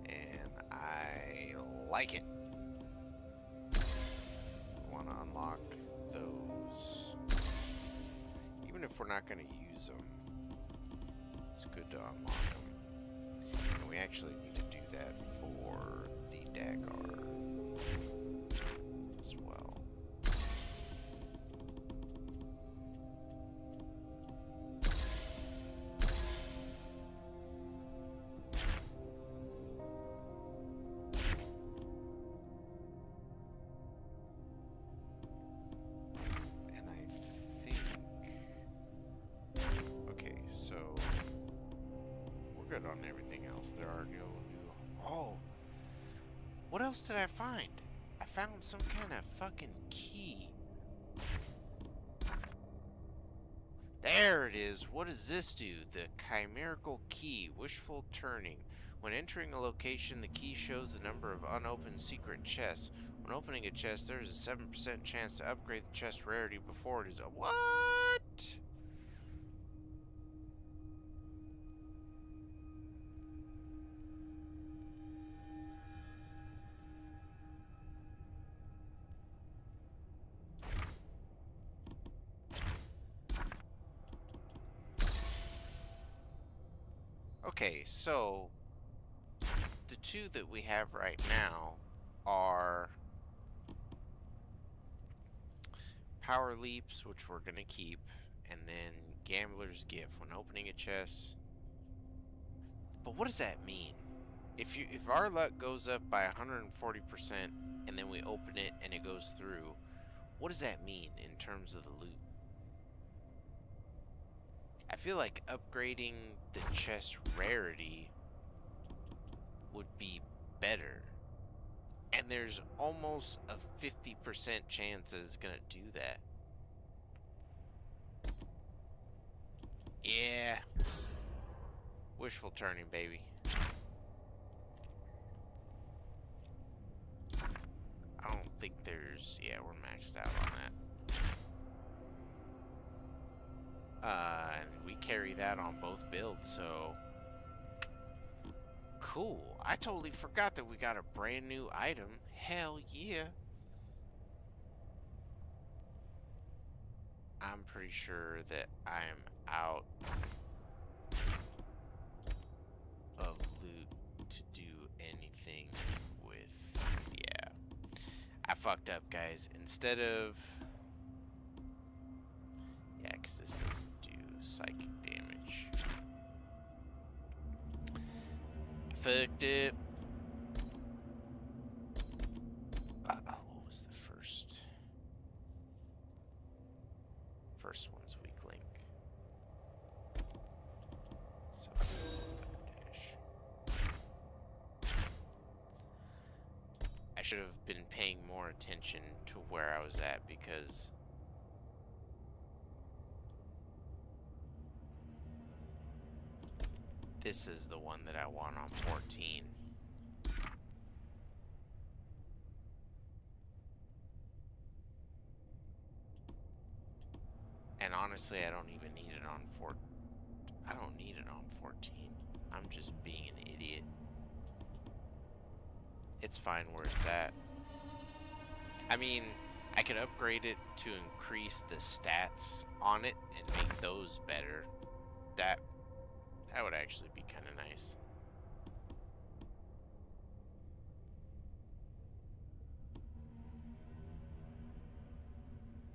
And I like it. We want to unlock those. Even if we're not going to use them, it's good to unlock them. And we actually need to do that for the Dagar as well. On everything else, there are no new. Oh, what else did I find? I found some kind of fucking key. There it is. What does this do? The chimerical key, wishful turning. When entering a location, the key shows the number of unopened secret chests. When opening a chest, there is a 7% chance to upgrade the chest rarity before it is a what? Okay, so the two that we have right now are Power Leaps, which we're going to keep, and then Gambler's Gift when opening a chest. But what does that mean? If our luck goes up by 140% and then we open it and it goes through, what does that mean in terms of the loot? I feel like upgrading the chest rarity would be better. And there's almost a 50% chance that it's going to do that. Yeah. Wishful turning, baby. I don't think there's... Yeah, we're maxed out on that. And we carry that on both builds, so... Cool. I totally forgot that we got a brand new item. Hell yeah. I'm pretty sure that I am out of loot to do anything with. Yeah. I fucked up, guys. Instead of... Yeah, because this doesn't do psychic damage. Fucked it. What was the first? First one's weak link. So dash. I should have been paying more attention to where I was at because this is the one that I want on 14. And honestly, I don't even need it on 14. I don't need it on 14. I'm just being an idiot. It's fine where it's at. I mean, I could upgrade it to increase the stats on it and make those better. That would actually be kind of nice.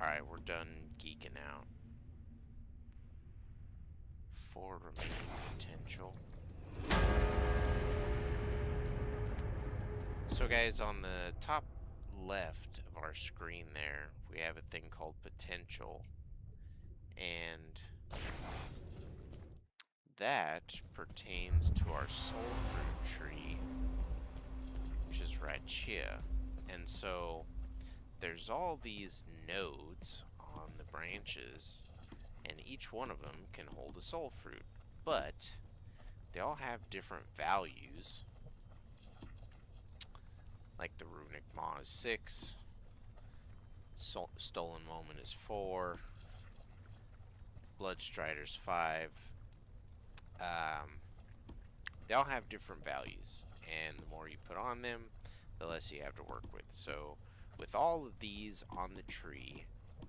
Alright, we're done geeking out. 4 remaining potential. So guys, on the top left of our screen there, we have a thing called potential. And that pertains to our soul fruit tree, which is right here. And so there's all these nodes on the branches, and each one of them can hold a soul fruit, but they all have different values. Like the runic maw is 6, stolen moment is 4, blood strider's 5. They all have different values, and the more you put on them, the less you have to work with. So with all of these on the tree,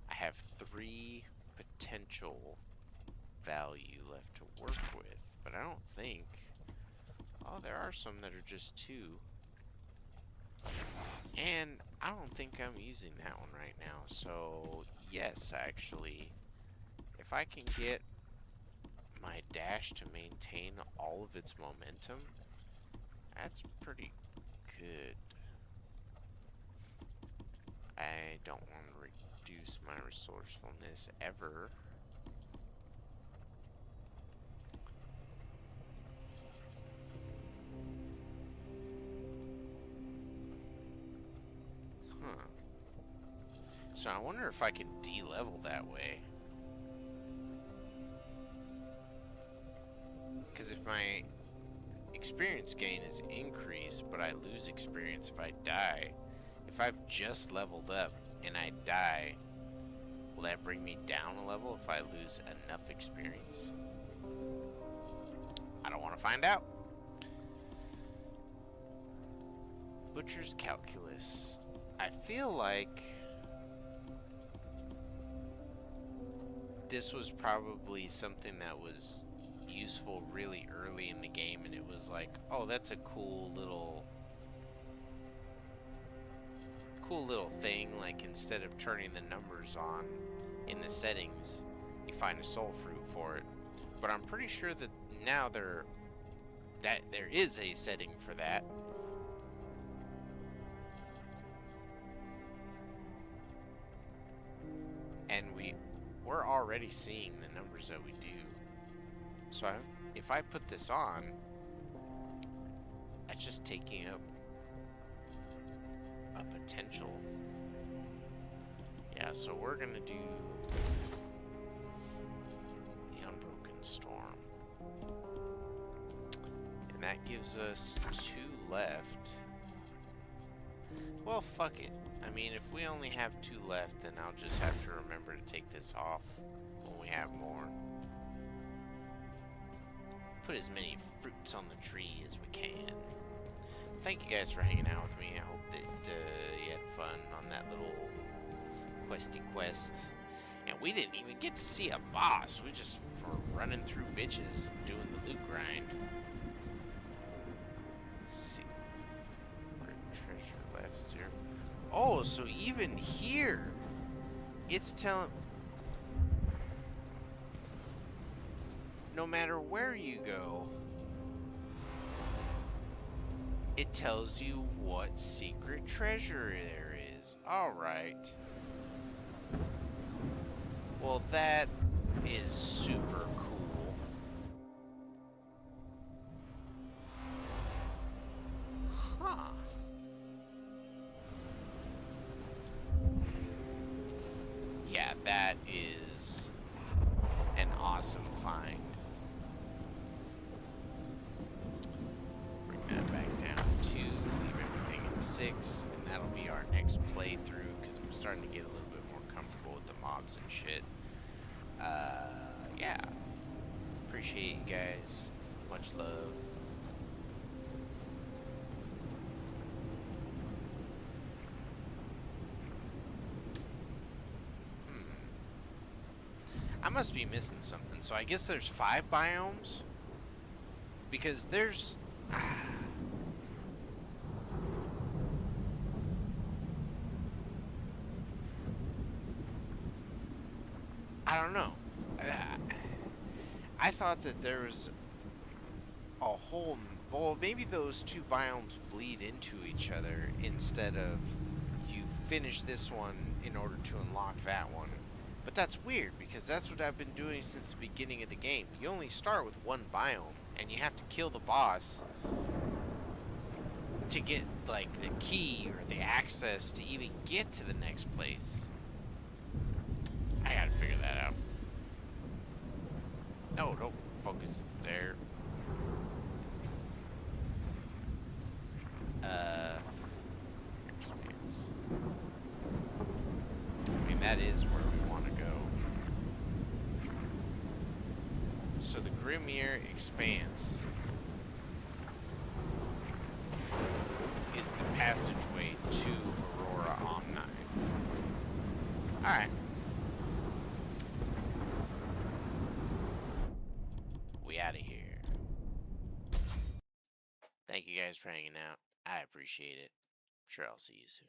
I have 3 potential value left to work with, but I don't think... Oh, there are some that are just 2. And I don't think I'm using that one right now. So yes, actually, if I can get my dash to maintain all of its momentum, that's pretty good. I don't want to reduce my resourcefulness ever. Huh. So I wonder if I can de-level that way. Because if my experience gain is increased, but I lose experience if I die, if I've just leveled up and I die, will that bring me down a level if I lose enough experience? I don't want to find out. Butcher's Calculus. I feel like this was probably something that was useful really early in the game, and it was like, oh, that's a cool little thing. Like, instead of turning the numbers on in the settings, you find a soul fruit for it. But I'm pretty sure that now there is a setting for that. And we're already seeing the numbers that we do. So if I put this on, that's just taking up a potential. Yeah, so we're gonna do the Unbroken Storm. And that gives us 2 left. Well, fuck it. I mean, if we only have 2 left, then I'll just have to remember to take this off when we have more. Put as many fruits on the tree as we can. Thank you guys for hanging out with me. I hope that you had fun on that little questy quest. And we didn't even get to see a boss. We just were running through bitches doing the loot grind. Let's see. Treasure left 0. Oh, so even here, it's telling... No matter where you go, it tells you what secret treasure there is. Alright. Well, that is super cool. Huh. Yeah, that is an awesome find. Bring that back down to 2, leave everything at 6, and that'll be our next playthrough, because I'm starting to get a little bit more comfortable with the mobs and shit. Yeah. Appreciate you guys. Much love. I must be missing something. So I guess there's 5 biomes? Because there's... I don't know. I thought that there was a whole... Well, maybe those 2 biomes bleed into each other instead of you finish this one in order to unlock that one. But that's weird, because that's what I've been doing since the beginning of the game. You only start with one biome, and you have to kill the boss to get, like, the key or the access to even get to the next place. I gotta figure that out. No, don't focus there. Expanse. I mean, that is where we want to go. So the Grimir Expanse is the passageway to Aurora Omni. Alright. We out of here. Thank you guys for hanging out. I appreciate it. I'm sure I'll see you soon.